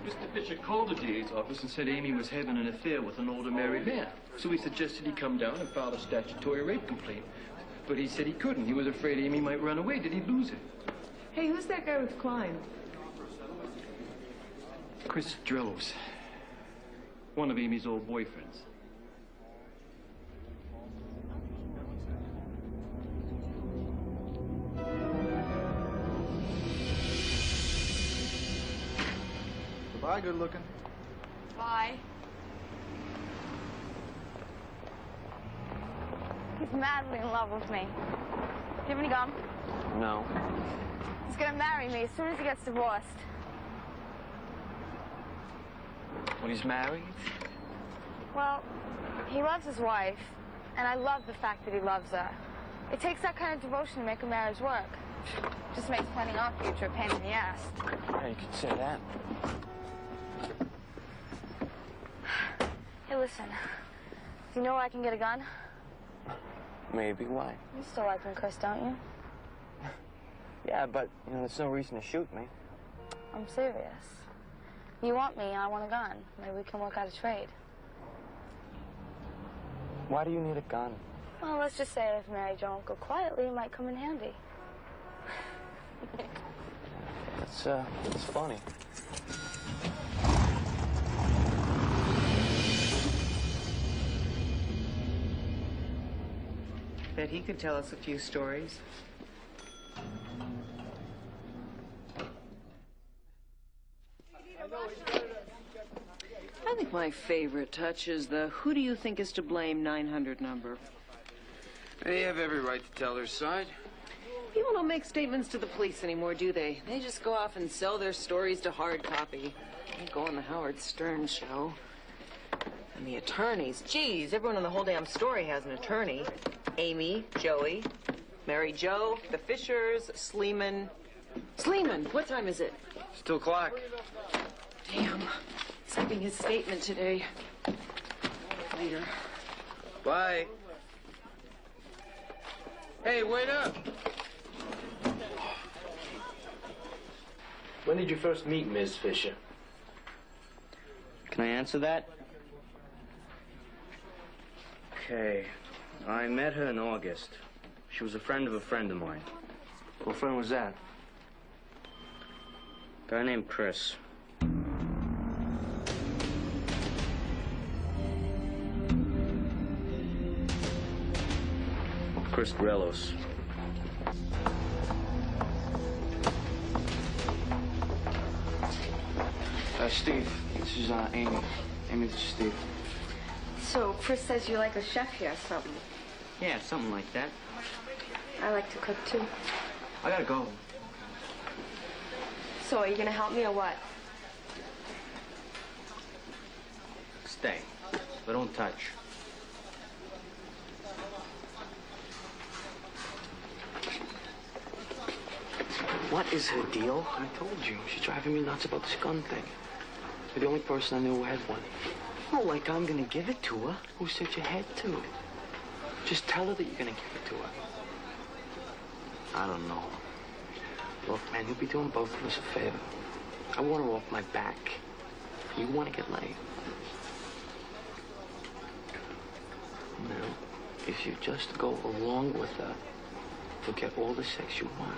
Mr. Fisher called the DA's office and said Amy was having an affair with an older married man. So he suggested he come down and file a statutory rape complaint. But he said he couldn't. He was afraid Amy might run away. Did he lose it? Hey, who's that guy with Klein? Chris Drillos. One of Amy's old boyfriends. Goodbye, good looking. Bye. He's madly in love with me. Do you have any gum? No. He's gonna marry me as soon as he gets divorced. When he's married? Well, he loves his wife, and I love the fact that he loves her. It takes that kind of devotion to make a marriage work. Just makes planning our future a pain in the ass. Yeah, you could say that. Hey, listen. Do you know where I can get a gun? Maybe. Why? You still like me, Chris, don't you? Yeah, but, there's no reason to shoot me. I'm serious. You want me, and I want a gun. Maybe we can work out a trade. Why do you need a gun? Well, let's just say if Mary Jo won't go quietly, it might come in handy. It's funny. Bet he could tell us a few stories. I think my favorite touch is the "who do you think is to blame" 900 number. They have every right to tell their side. People don't make statements to the police anymore, do they? They just go off and sell their stories to hard copy. They go on the Howard Stern show. And the attorneys, geez, everyone in the whole damn story has an attorney. Amy, Joey, Mary Jo, the Fishers, Sleeman. Sleeman, what time is it? It's 2 o'clock. Damn, he's giving his statement today. Later. Bye. Hey, wait up. When did you first meet Ms. Fisher? Can I answer that? Okay. I met her in August. She was a friend of mine. What friend was that? A guy named Chris. Chris Grelos. Steve, this is Amy. Amy, this is Steve. So, Chris says you like a chef here or something. Yeah, something like that. I like to cook, too. I gotta go. So, are you gonna help me or what? Stay, but don't touch. What is her deal? I told you. She's driving me nuts about this gun thing. You're the only person I knew who had one. Oh, like I'm gonna give it to her. Who said you had to? Just tell her that you're gonna give it to her. I don't know. Look, man, you'll be doing both of us a favor. I want her off my back. You want to get laid. Now, if you just go along with her, you'll get all the sex you want.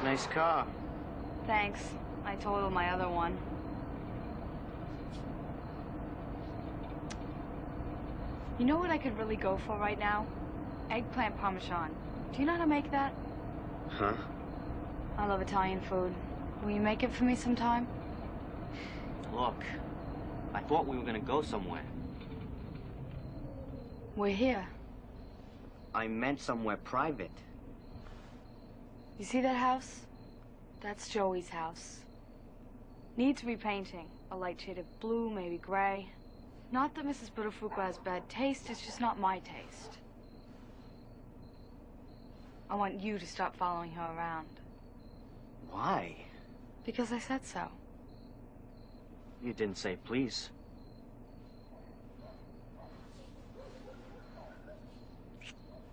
Nice car. Thanks. I totaled my other one. You know what I could really go for right now? Eggplant parmesan. Do you know how to make that? Huh? I love Italian food. Will you make it for me sometime? Look, I thought we were gonna go somewhere. We're here. I meant somewhere private. You see that house? That's Joey's house. Needs repainting. A light shade of blue, maybe gray. Not that Mrs. Buttafuoco has bad taste, it's just not my taste. I want you to stop following her around. Why? Because I said so. You didn't say please.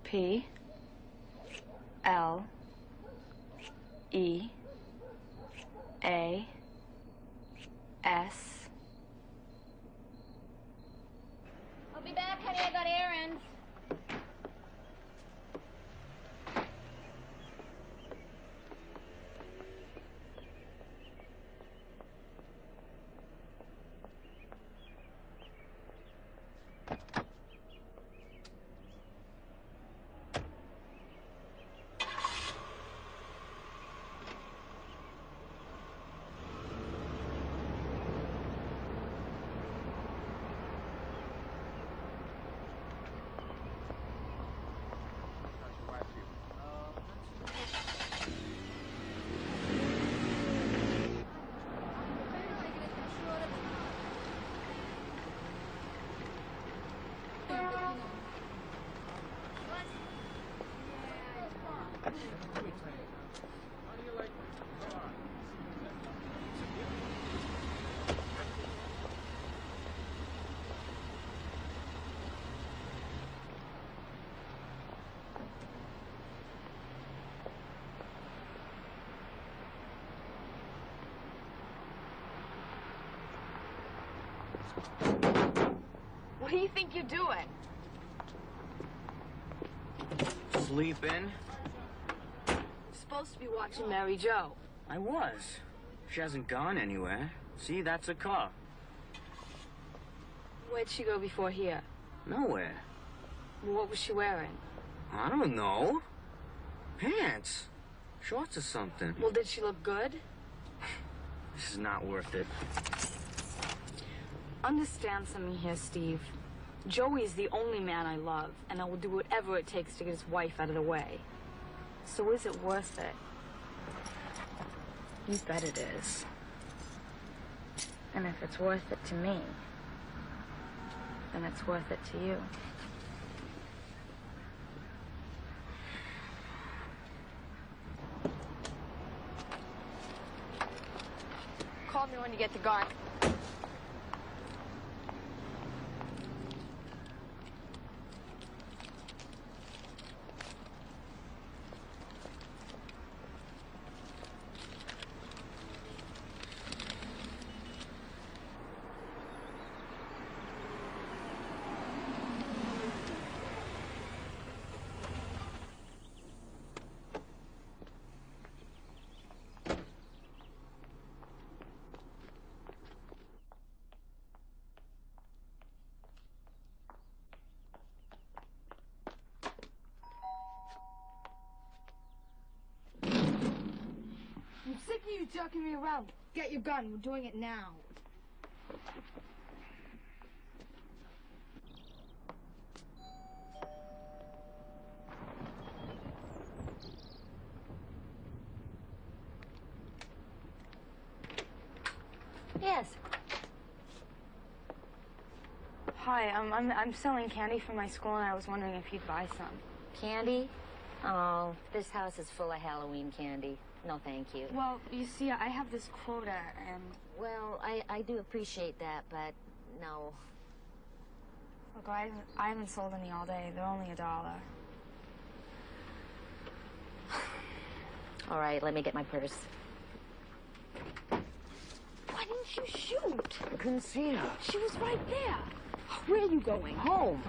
P L E A S. I'll be back, honey. I got errands. What do you think you're doing? Sleeping? You're supposed to be watching Mary Jo. I was. She hasn't gone anywhere. See, that's a car. Where'd she go before here? Nowhere. What was she wearing? I don't know. Pants. Shorts or something. Well, did she look good? This is not worth it. Understand something here, Steve. Joey is the only man I love, and I will do whatever it takes to get his wife out of the way. So is it worth it? You bet it is. And if it's worth it to me, then it's worth it to you. Call me when you get to Garth. jerking me around? Get your gun. We're doing it now. Yes. Hi, I'm selling candy for my school, and I was wondering if you'd buy some. Candy? Oh, this house is full of Halloween candy. No, thank you. Well, you see, I have this quota, and... Well, I do appreciate that, but no. Look, I haven't sold any all day. They're only $1. All right, let me get my purse. Why didn't you shoot? I couldn't see her. She was right there. Where are you going? Home.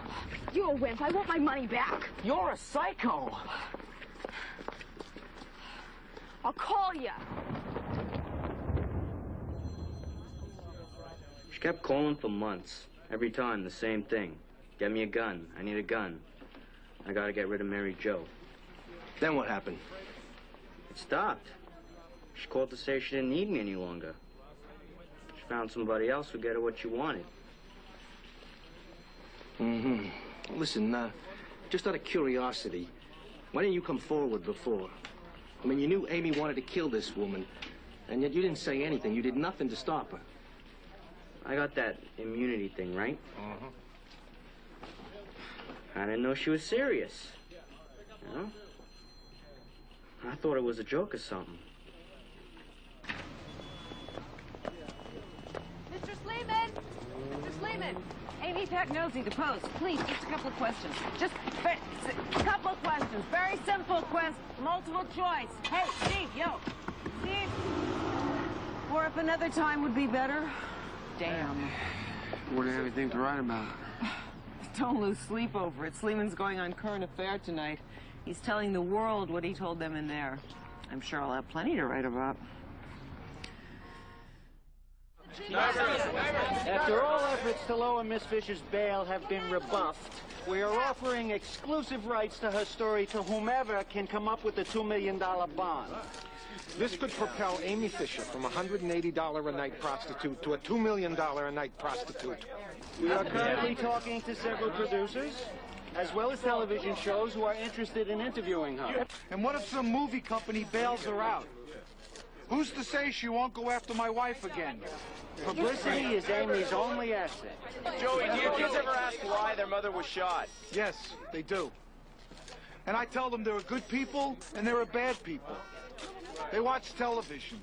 You're a wimp. I want my money back. You're a psycho. I'll call you. She kept calling for months. Every time, the same thing. Get me a gun. I need a gun. I gotta get rid of Mary Jo. Then what happened? It stopped. She called to say she didn't need me any longer. She found somebody else who'd get her what she wanted. Mm-hmm. Listen, just out of curiosity, why didn't you come forward before? I mean, you knew Amy wanted to kill this woman, and yet you didn't say anything. You did nothing to stop her. I got that immunity thing, right? Uh-huh. I didn't know she was serious. You know? I thought it was a joke or something. Mr. Sleeman! Mr. Sleeman! Amy Pagnozzi, the Post. Please, just a couple of questions. Just a couple of questions. Very simple questions. Multiple choice. Hey, Steve, yo. Steve? Or if another time would be better. Damn. What do you have anything to write about? Don't lose sleep over it. Sleeman's going on Current Affair tonight. He's telling the world what he told them in there. I'm sure I'll have plenty to write about. After all efforts to lower Miss Fisher's bail have been rebuffed, we are offering exclusive rights to her story to whomever can come up with a $2 million bond. This could propel Amy Fisher from a $180 a night prostitute to a $2 million a night prostitute. We are currently talking to several producers, as well as television shows who are interested in interviewing her. And what if some movie company bails her out? Who's to say she won't go after my wife again? Publicity is Amy's only asset. Joey, do your kids ever ask why their mother was shot? Yes, they do. And I tell them there are good people and there are bad people. They watch television.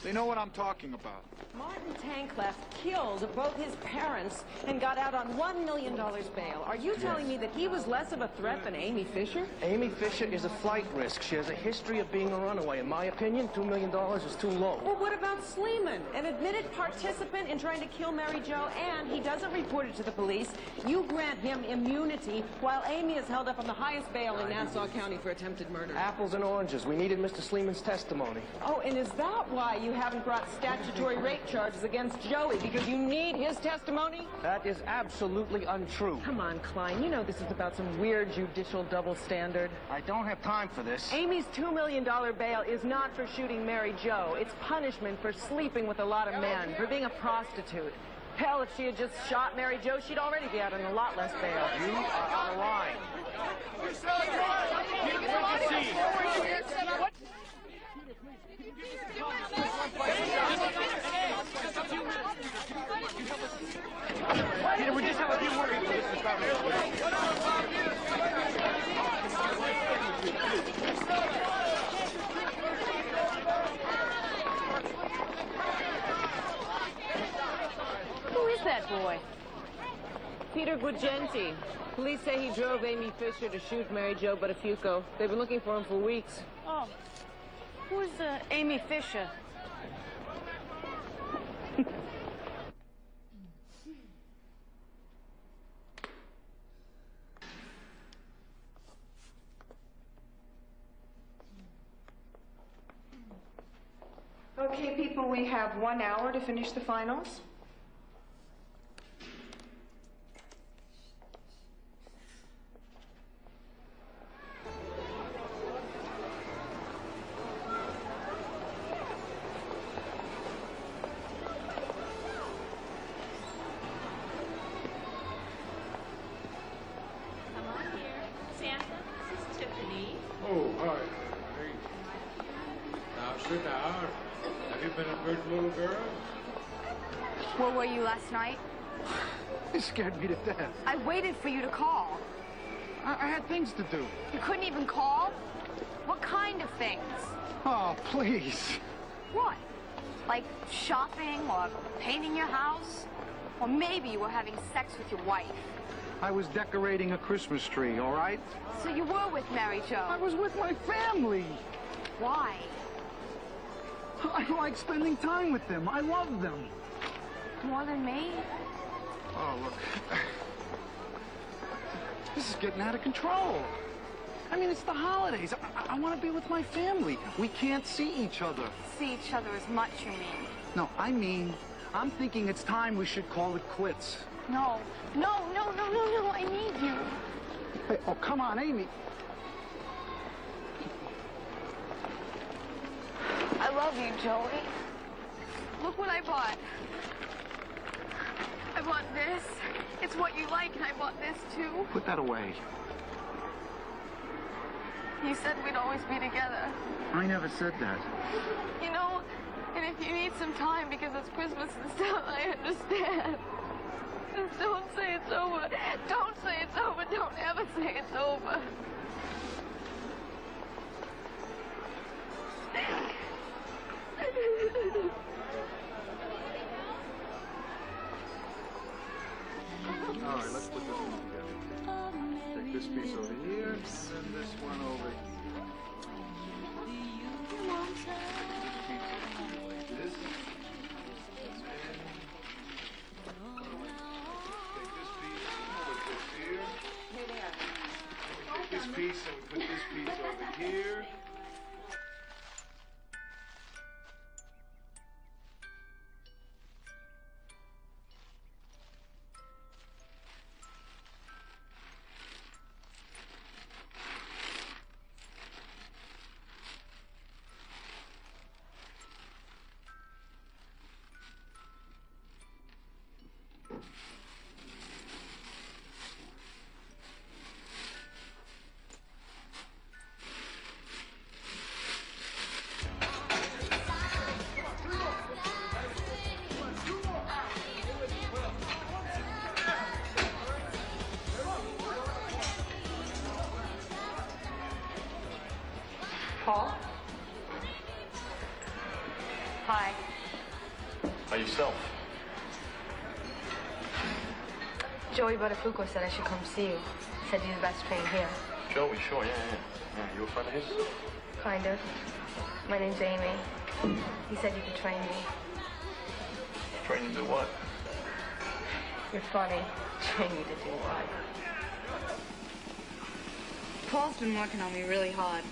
They know what I'm talking about. Martin Tankleff killed both his parents and got out on $1 million bail. Are you telling me that he was less of a threat than Amy Fisher? Amy Fisher is a flight risk. She has a history of being a runaway. In my opinion, $2 million is too low. Well, what about Sleeman, an admitted participant in trying to kill Mary Jo, and he doesn't report it to the police? You grant him immunity while Amy is held up on the highest bail in Nassau County for attempted murder. Apples and oranges. We needed Mr. Sleeman's testimony. Oh, and is that why you haven't brought statutory rape charges against Joey? Because you need his testimony? That is absolutely untrue. Come on, Klein. You know this is about some weird judicial double standard. I don't have time for this. Amy's $2 million bail is not for shooting Mary Jo. It's punishment for sleeping with a lot of men, for being a prostitute. Hell, if she had just shot Mary Jo, she'd already be out on a lot less bail. You are out of line. Peter, we just have a few words. Who is that boy? Peter Guagenti. Police say he drove Amy Fisher to shoot Mary Jo Buttafuoco. They've been looking for him for weeks. Oh. Who's Amy Fisher? Okay, people, we have 1 hour to finish the finals. Where were you last night? It scared me to death. I waited for you to call. I had things to do. You couldn't even call? What kind of things? Oh, please. What? Like shopping or painting your house? Or maybe you were having sex with your wife. I was decorating a Christmas tree, all right? So you were with Mary Jo? I was with my family. Why? I like spending time with them. I love them. More than me? Oh, look. This is getting out of control. I mean, it's the holidays. I want to be with my family. We can't see each other. See each other as much, you mean? No, I mean, I'm thinking it's time we should call it quits. No, I need you. Hey, oh, come on, Amy. I love you, Joey. Look what I bought. I bought this. It's what you like, and I bought this, too. Put that away. You said we'd always be together. I never said that. You know, and if you need some time because it's Christmas and stuff, I understand. Just don't say it's over. Don't say it's over. Don't ever say it's over. All right, let's put this one together. Take this piece over here, and then this one over here. Like this. Take this piece and we put this piece over here. Paul? Hi. How yourself? Joey Buttafuoco said I should come see you. Said you're the best trained here. Joey, sure, yeah. You a friend of his? Kind of. My name's Amy. He said you could train me. Train you to do what? You're funny. Train you to do what? Paul's been working on me really hard.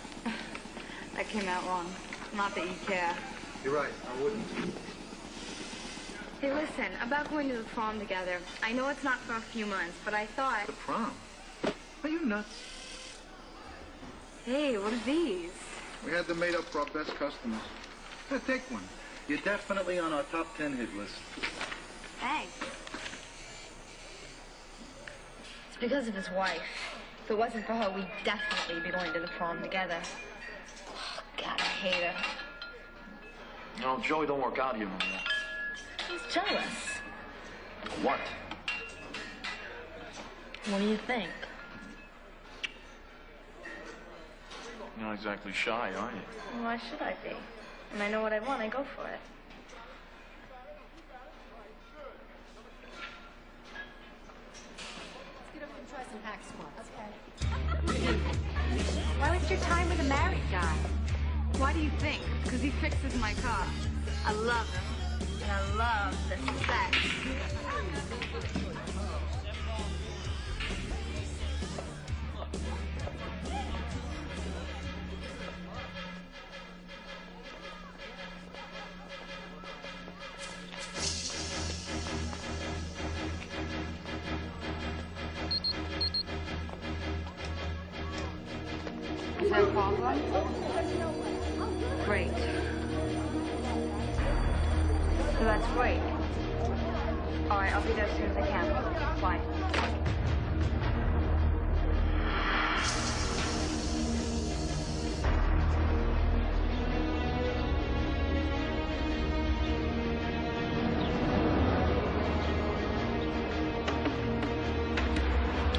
That came out wrong. Not that you care. You're right, I wouldn't. Hey, listen, about going to the prom together. I know it's not for a few months, but I thought... The prom? Are you nuts? Hey, what are these? We had them made up for our best customers. Yeah, take one. You're definitely on our top 10 hit list. Thanks. It's because of his wife. If it wasn't for her, we'd definitely be going to the prom together. Oh, God, I hate her. You know, Joey don't work out here no more. He's jealous. What? What do you think? You're not exactly shy, are you? Why should I be? When I know what I want, I go for it. Let's get up and try some hack squats. Okay. Why waste your time with a married guy? Why do you think? Because he fixes my car. I love him. And I love the sex. Is that a problem? Great. So that's great. All right, I'll be there as soon as I can. Bye.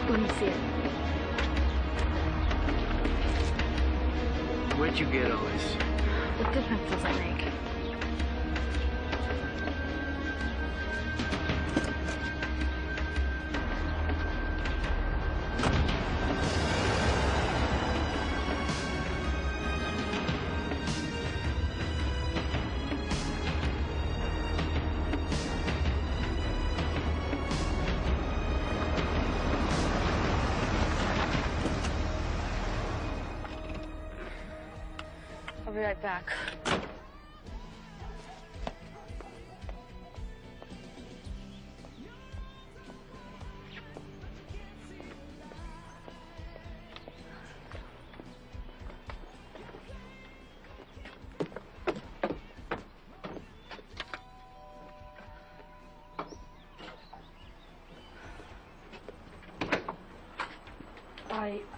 Let me see it. Where'd you get all this? What difference does it make? I'll be right back.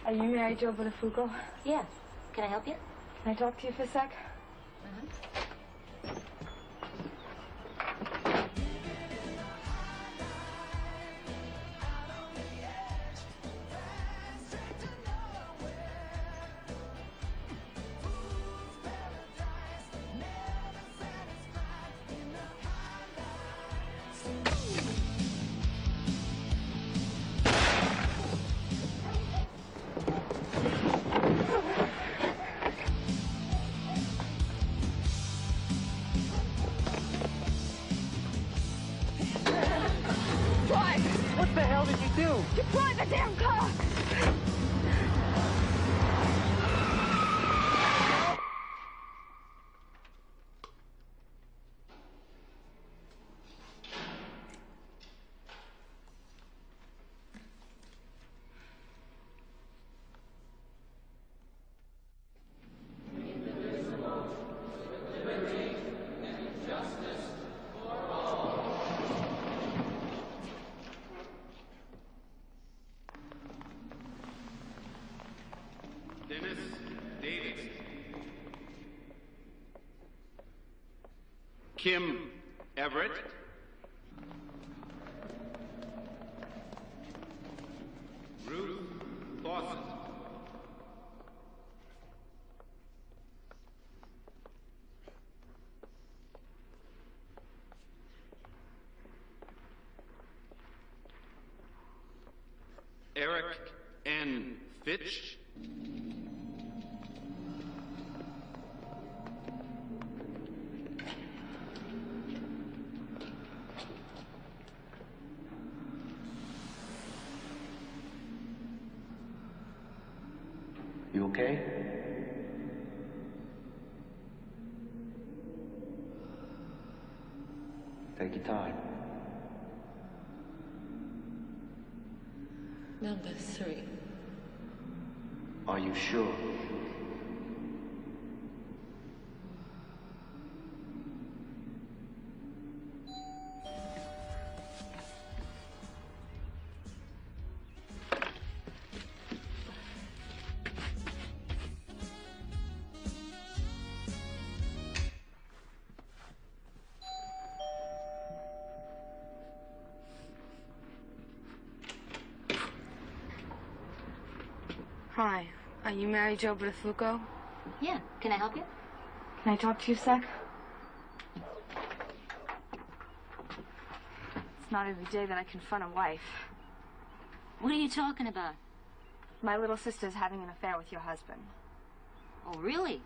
Are you married, Joe Buttafuoco? Yeah. Can I help you? Can I talk to you for a sec? What the hell did you do? You drive the damn car! Dennis Davis. Kim Everett. Ruth Fawcett. Eric N. Fitch. You okay? Take your time. Number 3. Are you sure? Hi. Are you married, Joe Buttafuoco? Yeah. Can I help you? Can I talk to you a sec? It's not every day that I confront a wife. What are you talking about? My little sister's having an affair with your husband. Oh, really?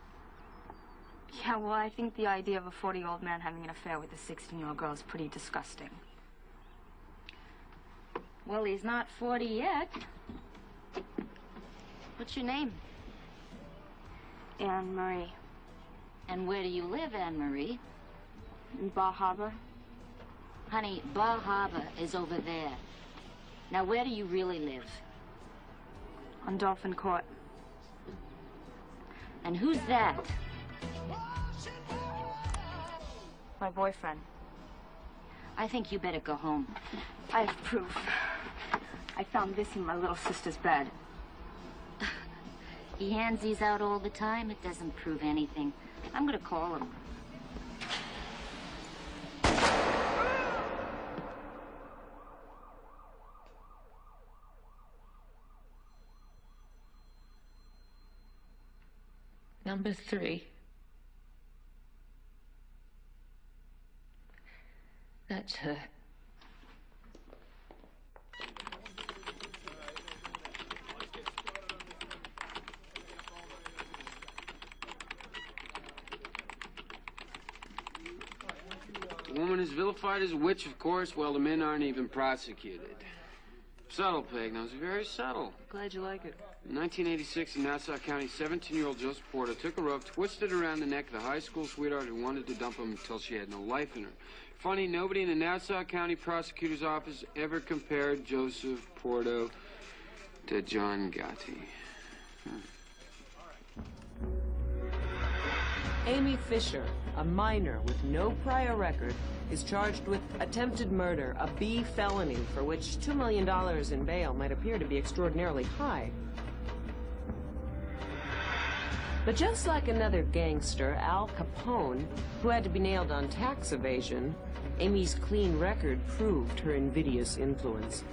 Yeah, well, I think the idea of a 40-year-old man having an affair with a 16-year-old girl is pretty disgusting. Well, he's not 40 yet. What's your name? Anne Marie. And where do you live, Anne Marie? In Bar Harbor. Honey, Bar Harbor is over there. Now, where do you really live? On Dolphin Court. And who's that? My boyfriend. I think you better go home. I have proof. I found this in my little sister's bed. He hands these out all the time. It doesn't prove anything. I'm gonna call him. number 3. That's her. The woman is vilified as a witch, of course, while the men aren't even prosecuted. Subtle, Peg. Now, it's very subtle. Glad you like it. In 1986, in Nassau County, 17-year-old Joseph Porter took a rope, twisted it around the neck of the high school sweetheart who wanted to dump him until she had no life in her. Funny, nobody in the Nassau County prosecutor's office ever compared Joseph Porter to John Gotti. Amy Fisher, a minor with no prior record, is charged with attempted murder, a B felony for which $2 million in bail might appear to be extraordinarily high. But just like another gangster, Al Capone, who had to be nailed on tax evasion, Amy's clean record proved her invidious influence.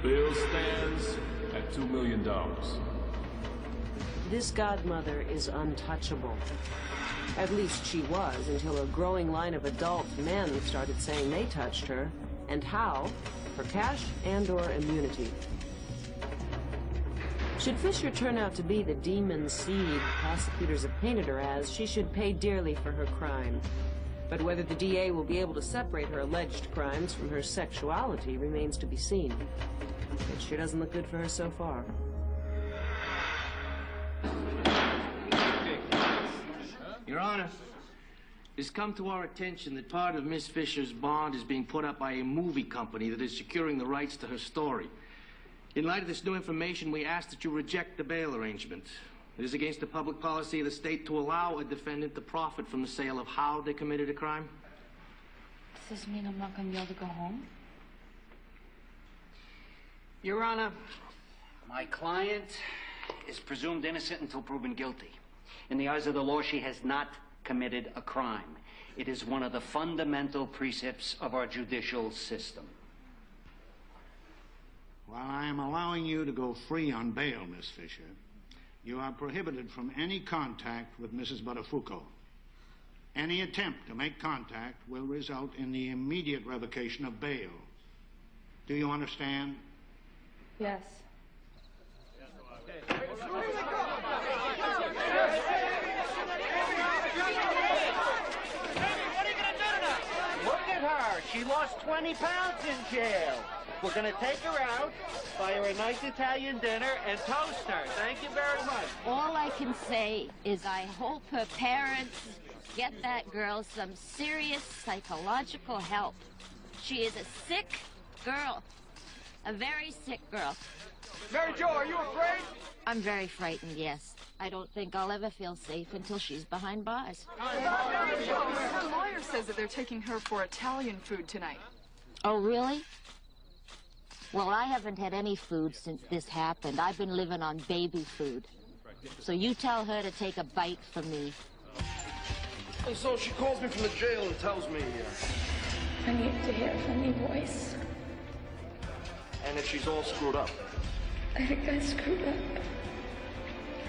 Bill stands at $2 million. This godmother is untouchable. At least she was, until a growing line of adult men started saying they touched her, and how, for cash and/or immunity. Should Fisher turn out to be the demon seed prosecutors have painted her as, she should pay dearly for her crime. But whether the DA will be able to separate her alleged crimes from her sexuality remains to be seen. It sure doesn't look good for her so far. Your Honor, it's come to our attention that part of Miss Fisher's bond is being put up by a movie company that is securing the rights to her story. In light of this new information, we ask that you reject the bail arrangement. It is against the public policy of the state to allow a defendant to profit from the sale of how they committed a crime. Does this mean I'm not going to be able to go home? Your Honor, my client is presumed innocent until proven guilty. In the eyes of the law, she has not committed a crime. It is one of the fundamental precepts of our judicial system. While I am allowing you to go free on bail, Miss Fisher, you are prohibited from any contact with Mrs. Buttafuoco. Any attempt to make contact will result in the immediate revocation of bail. Do you understand? Yes. Look at her. She lost 20 pounds in jail. We're going to take her out, buy her a nice Italian dinner, and toast her. Thank you very much. All I can say is I hope her parents get that girl some serious psychological help. She is a sick girl. A very sick girl. Mary Jo, are you afraid? I'm very frightened, yes. I don't think I'll ever feel safe until she's behind bars. Her lawyer says that they're taking her for Italian food tonight. Oh, really? Well, I haven't had any food since this happened. I've been living on baby food. So you tell her to take a bite from me. And so she calls me from the jail and tells me... I need to hear a funny voice. and that she's all screwed up. I think I screwed up.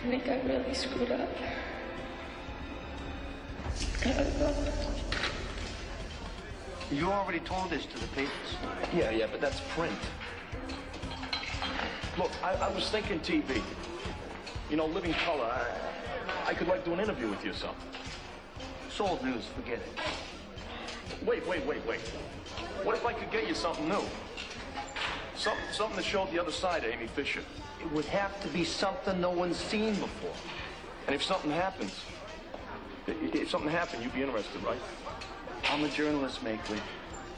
I think I really screwed up. I don't know. You already told this to the papers. Yeah, but that's print. Look, I was thinking TV. You know, Living Color. I could, like, do an interview with you or something. It's old news. Forget it. Wait. What if I could get you something new? Something that showed the other side of Amy Fisher. It would have to be something no one's seen before. And if something happens, you'd be interested, right? I'm a journalist, Makeley.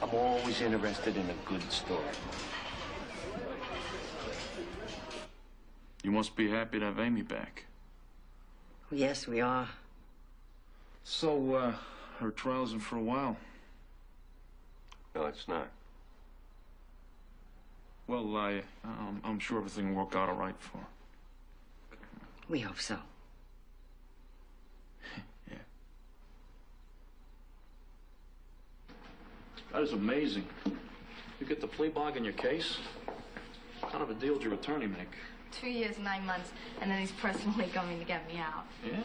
I'm always interested in a good story. You must be happy to have Amy back. Yes, we are. So, her trial isn't for a while. No, it's not. Well, I'm sure everything will work out all right for her. We hope so. Yeah. That is amazing. You get the plea bargain in your case? What kind of a deal did your attorney make? 2 years, 9 months, and then he's personally coming to get me out. Yeah?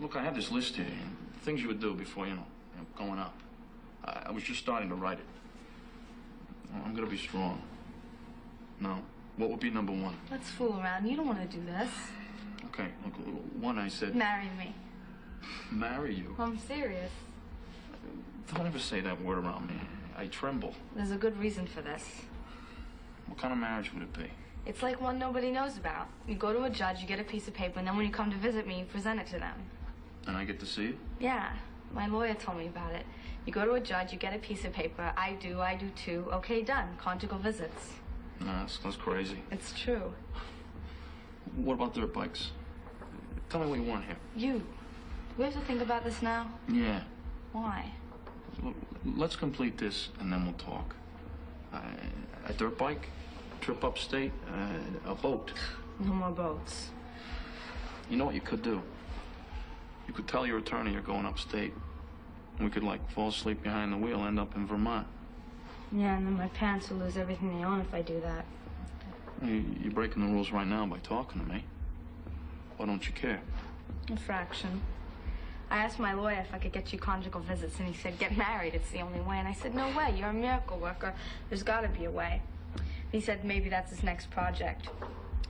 Look, I have this list here. Things you would do before, going up. I was just starting to write it. I'm gonna be strong. Now, what would be number one? Let's fool around. You don't want to do this. Okay, look, one I said... Marry me. Marry you? I'm serious. Don't ever say that word around me. I tremble. There's a good reason for this. What kind of marriage would it be? It's like one nobody knows about. You go to a judge, you get a piece of paper, and then when you come to visit me, you present it to them. And I get to see it? Yeah. My lawyer told me about it. You go to a judge, you get a piece of paper. I do too. Okay, done. Conjugal visits. No, that's crazy. It's true. What about dirt bikes? Tell me what you want here. You. Do we have to think about this now? Yeah. Why? Look, let's complete this, and then we'll talk. A dirt bike, trip upstate, a boat. No more boats. You know what you could do? You could tell your attorney you're going upstate. And we could, fall asleep behind the wheel, end up in Vermont. Yeah, and then my parents will lose everything they own if I do that. You're breaking the rules right now by talking to me. Why don't you care? A fraction. I asked my lawyer if I could get you conjugal visits, and he said, get married, it's the only way. And I said, no way, you're a miracle worker. There's got to be a way. He said maybe that's his next project.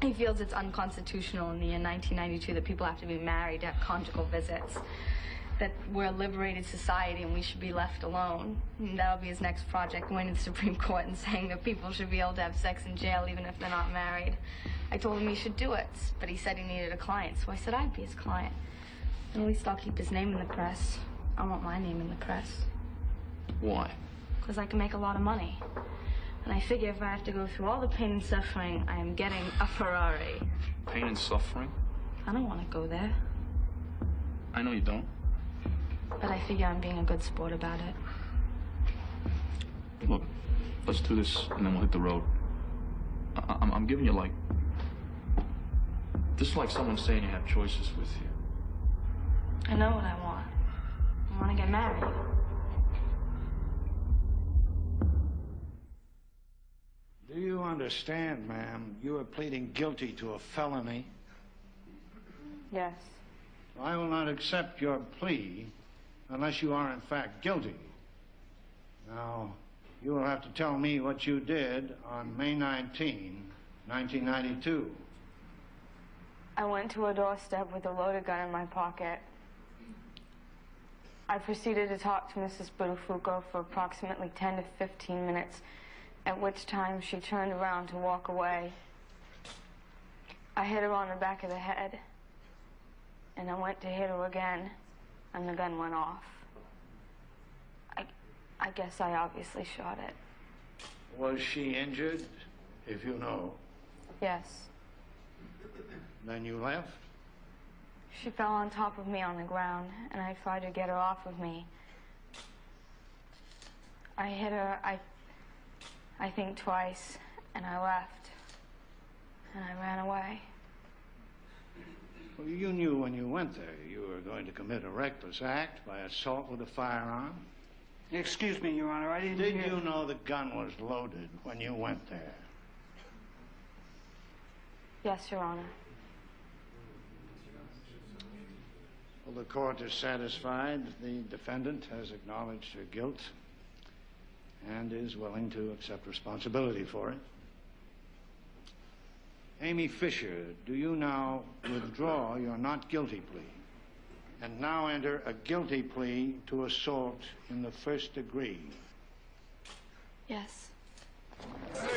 He feels it's unconstitutional in the year 1992 that people have to be married to have conjugal visits. That we're a liberated society and we should be left alone. And that'll be his next project, going to the Supreme Court and saying that people should be able to have sex in jail even if they're not married. I told him he should do it, but he said he needed a client, so I said I'd be his client. And at least I'll keep his name in the press. I want my name in the press. Why? Because I can make a lot of money. And I figure if I have to go through all the pain and suffering, I am getting a Ferrari. Pain and suffering? I don't want to go there. I know you don't. But I figure I'm being a good sport about it. Look, let's do this and then we'll hit the road. I'm giving you this is like someone saying you have choices with you. I know what I want. I want to get married. Do you understand, ma'am? You are pleading guilty to a felony. Yes. I will not accept your plea unless you are in fact guilty. Now, you will have to tell me what you did on May 19, 1992. I went to a doorstep with a loaded gun in my pocket. I proceeded to talk to Mrs. Buttafuoco for approximately 10 to 15 minutes, at which time she turned around to walk away. I hit her on the back of the head, and I went to hit her again, and the gun went off. I guess I obviously shot it. Was she injured, if you know? Yes. Then you left? She fell on top of me on the ground, and I tried to get her off of me. I hit her, I think twice, and I left. And I ran away. Well, you knew when you went there you were going to commit a reckless act by assault with a firearm? Excuse me, Your Honor, I didn't Did hear... you know the gun was loaded when you went there? Yes, Your Honor. Well, the court is satisfied the defendant has acknowledged her guilt and is willing to accept responsibility for it. Amy Fisher, do you now withdraw your not guilty plea and now enter a guilty plea to assault in the first degree? Yes. Hey,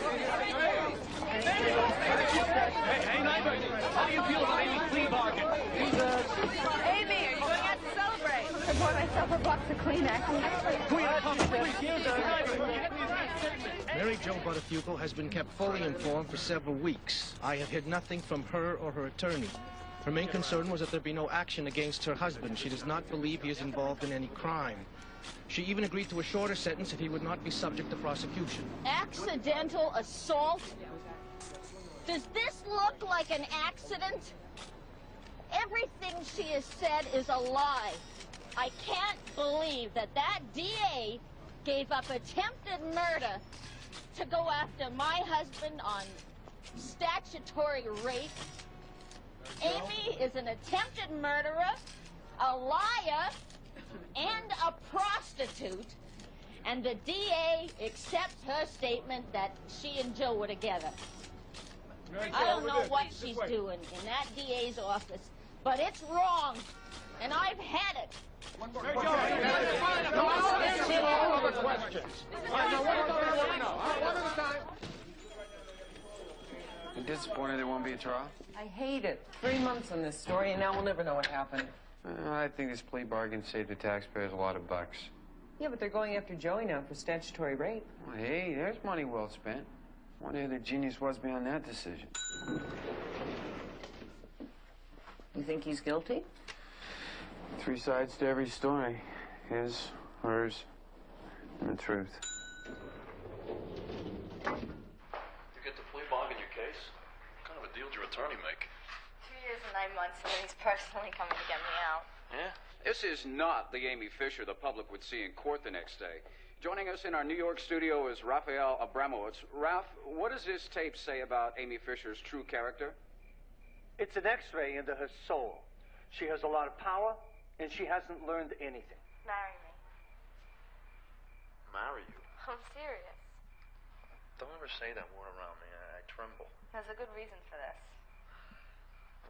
how do you feel about Amy's plea bargain? Amy, are you going out to celebrate? I bought myself a box of Kleenex. Mary Jo Buttafuoco has been kept fully informed for several weeks. I have heard nothing from her or her attorney. Her main concern was that there be no action against her husband. She does not believe he is involved in any crime. She even agreed to a shorter sentence if he would not be subject to prosecution. Accidental assault? Does this look like an accident? Everything she has said is a lie. I can't believe that DA gave up attempted murder to go after my husband on statutory rape. Amy is an attempted murderer, a liar, and a prostitute. And the DA accepts her statement that she and Joe were together. I don't know what she's doing in that DA's office, but it's wrong, and I've had it. You disappointed there won't be a trial? I hate it. 3 months on this story, and now we'll never know what happened. I think this plea bargain saved the taxpayers a lot of bucks. Yeah, but they're going after Joey now for statutory rape. Well, hey, there's money well spent. Wonder who the genius was behind that decision. You think he's guilty? 3 sides to every story. His, hers, and the truth. You get the plea bargain your case? What kind of a deal did your attorney make? 2 years and 9 months, and he's personally coming to get me out. Yeah? This is not the Amy Fisher the public would see in court the next day. Joining us in our New York studio is Raphael Abramowitz. Ralph, what does this tape say about Amy Fisher's true character? It's an X-ray into her soul. She has a lot of power, and she hasn't learned anything. Marry me. Marry you? I'm serious. Don't ever say that word around me. I tremble. There's a good reason for this.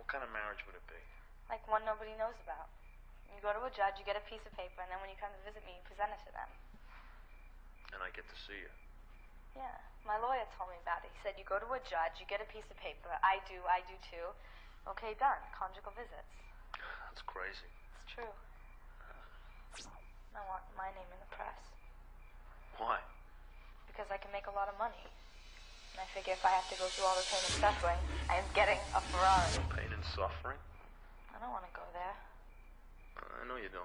What kind of marriage would it be? Like one nobody knows about. You go to a judge, you get a piece of paper, and then when you come to visit me, you present it to them. And I get to see you. Yeah, my lawyer told me about it. He said you go to a judge, you get a piece of paper. I do too. Okay, done. Conjugal visits. That's crazy. It's true. I want my name in the press. Why? Because I can make a lot of money. And I figure if I have to go through all the pain and suffering, I am getting a Ferrari. Pain and suffering? I don't want to go there. I know you don't.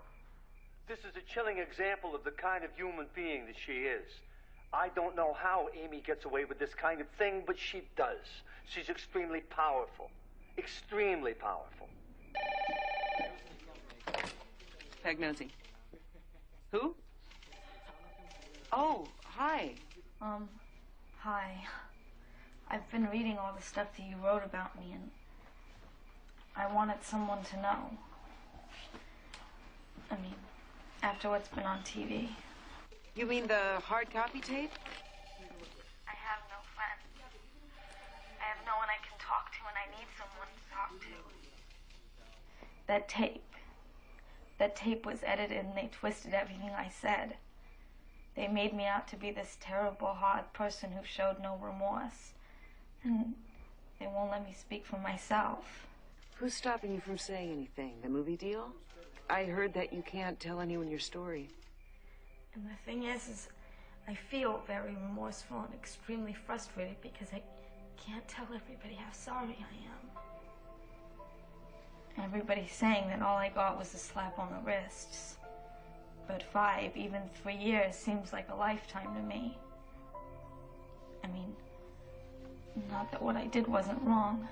This is a chilling example of the kind of human being that she is. I don't know how Amy gets away with this kind of thing, but she does. She's extremely powerful. Extremely powerful. Pagnosi. Who? Oh, hi. Hi. I've been reading all the stuff that you wrote about me, and I wanted someone to know. I mean, after what's been on TV. You mean the hard copy tape? I have no friends. I have no one I can talk to, and I need someone to talk to. That tape was edited, and they twisted everything I said. They made me out to be this terrible, hard person who showed no remorse. And they won't let me speak for myself. Who's stopping you from saying anything? The movie deal? I heard that you can't tell anyone your story. And the thing is I feel very remorseful and extremely frustrated because I can't tell everybody how sorry I am. Everybody's saying that all I got was a slap on the wrists. But 5, even 3 years seems like a lifetime to me. I mean, not that what I did wasn't wrong.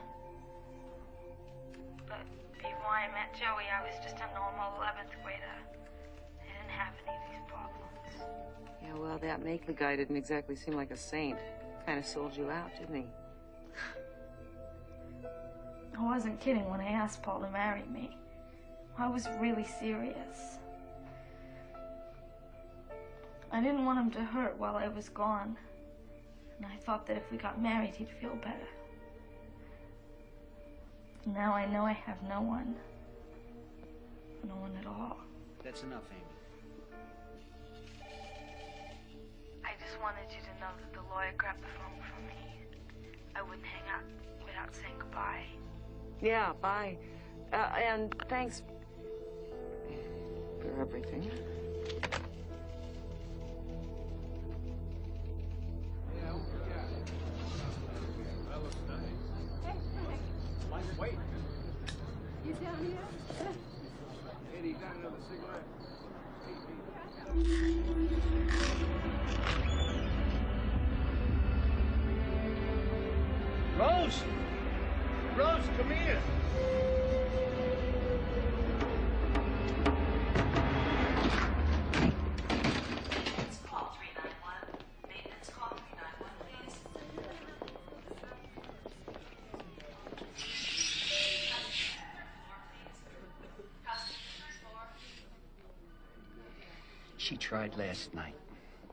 But before I met Joey, I was just a normal 11th grader. I didn't have any of these problems. Yeah, well, that Makeley guy didn't exactly seem like a saint. Kind of sold you out, didn't he? I wasn't kidding when I asked Paul to marry me. I was really serious. I didn't want him to hurt while I was gone. And I thought that if we got married, he'd feel better. Now I know I have no one. No one at all. That's enough, Amy. I just wanted you to know that the lawyer grabbed the phone from me. I wouldn't hang up without saying goodbye. Yeah, bye. And thanks for everything. Wait. He's down here? Eddie, you got another cigarette? Rose! Rose, come here! It's Paul. She tried last night.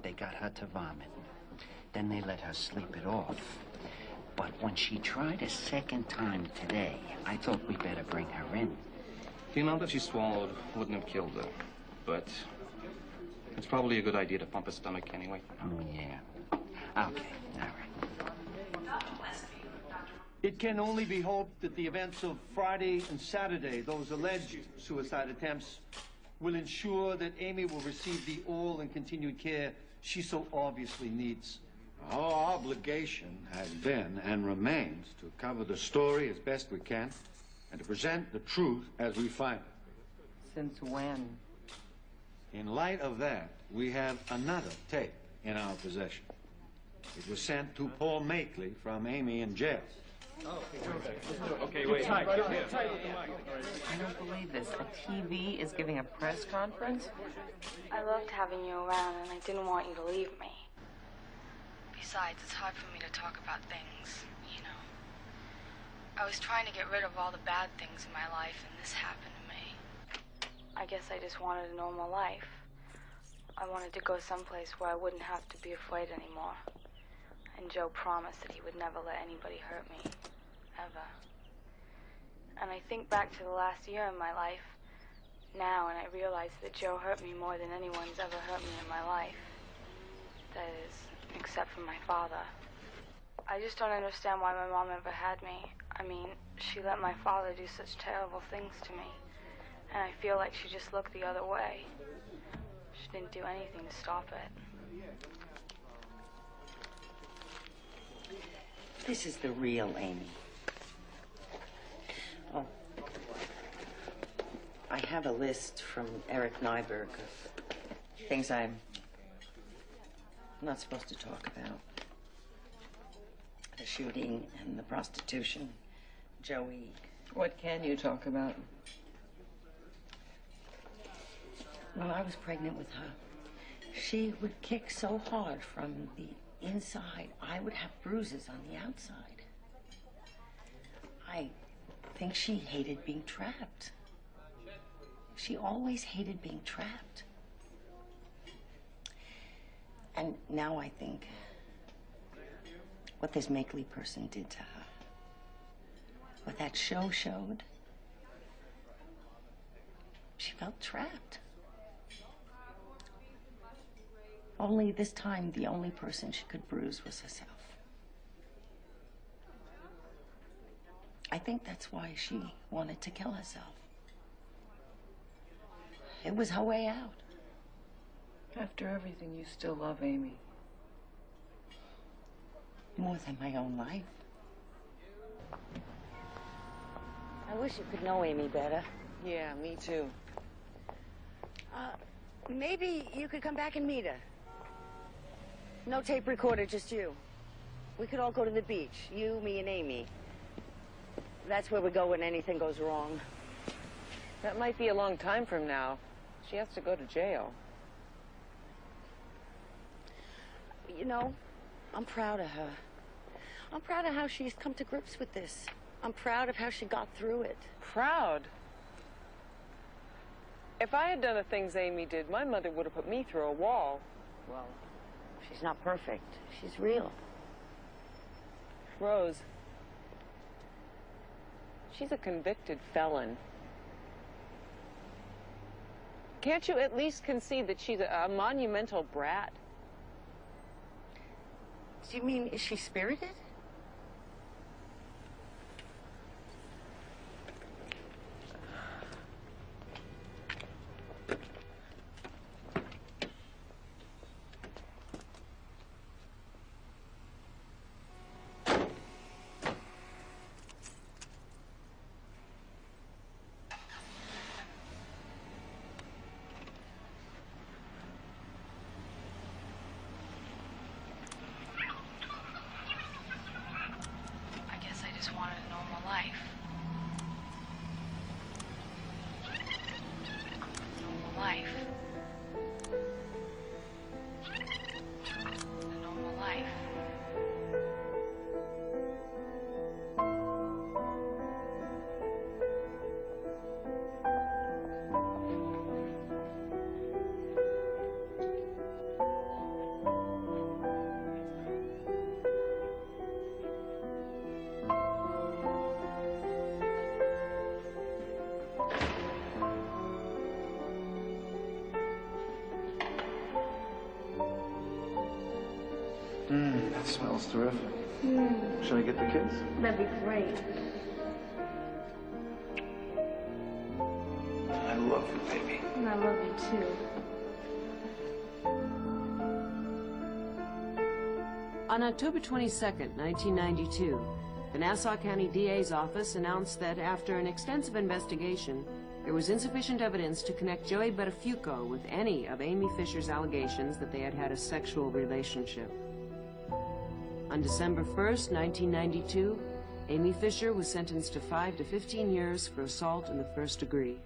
They got her to vomit. Then they let her sleep it off. But when she tried a second time today, I thought we better bring her in. The amount that she swallowed wouldn't have killed her, but it's probably a good idea to pump her stomach anyway. Oh, yeah. Okay, all right. It can only be hoped that the events of Friday and Saturday, those alleged suicide attempts, will ensure that Amy will receive the all and continued care she so obviously needs. Our obligation has been and remains to cover the story as best we can and to present the truth as we find it. Since when? In light of that, we have another tape in our possession. It was sent to Paul Makeley from Amy in jail. Okay, wait. I don't believe this. A TV is giving a press conference? I loved having you around, and I didn't want you to leave me. Besides, it's hard for me to talk about things, you know. I was trying to get rid of all the bad things in my life, and this happened to me. I guess I just wanted a normal life. I wanted to go someplace where I wouldn't have to be afraid anymore. And Joe promised that he would never let anybody hurt me. Ever. And I think back to the last year in my life now, and I realize that Joe hurt me more than anyone's ever hurt me in my life. That is, except for my father. I just don't understand why my mom ever had me. I mean, she let my father do such terrible things to me. And I feel like she just looked the other way. She didn't do anything to stop it. This is the real Amy. Oh. I have a list from Eric Nyberg of things I'm not supposed to talk about. The shooting and the prostitution. Joey. What can you talk about? When I was pregnant with her, she would kick so hard from the inside, I would have bruises on the outside. I think she hated being trapped. She always hated being trapped. And now I think what this Makeley person did to her, what that show showed, she felt trapped. Only this time, the only person she could bruise was herself. I think that's why she wanted to kill herself. It was her way out. After everything, you still love Amy. More than my own life. I wish you could know Amy better. Yeah, me too. Maybe you could come back and meet her. No tape recorder, just you. We could all go to the beach. You, me, and Amy. That's where we go when anything goes wrong. That might be a long time from now. She has to go to jail. You know, I'm proud of her. I'm proud of how she's come to grips with this. I'm proud of how she got through it. Proud? If I had done the things Amy did, my mother would have put me through a wall. Well, she's not perfect. She's real. Rose, she's a convicted felon. Can't you at least concede that she's a monumental brat? Do you mean, is she spirited? It smells terrific. Mm, Should I get the kids? that'd be great. I love you, baby. And I love you too. On October 22nd, 1992, the Nassau County DA's office announced that after an extensive investigation, there was insufficient evidence to connect Joey Buttafuoco with any of Amy Fisher's allegations that they had had a sexual relationship. On December 1st, 1992, Amy Fisher was sentenced to 5 to 15 years for assault in the first degree.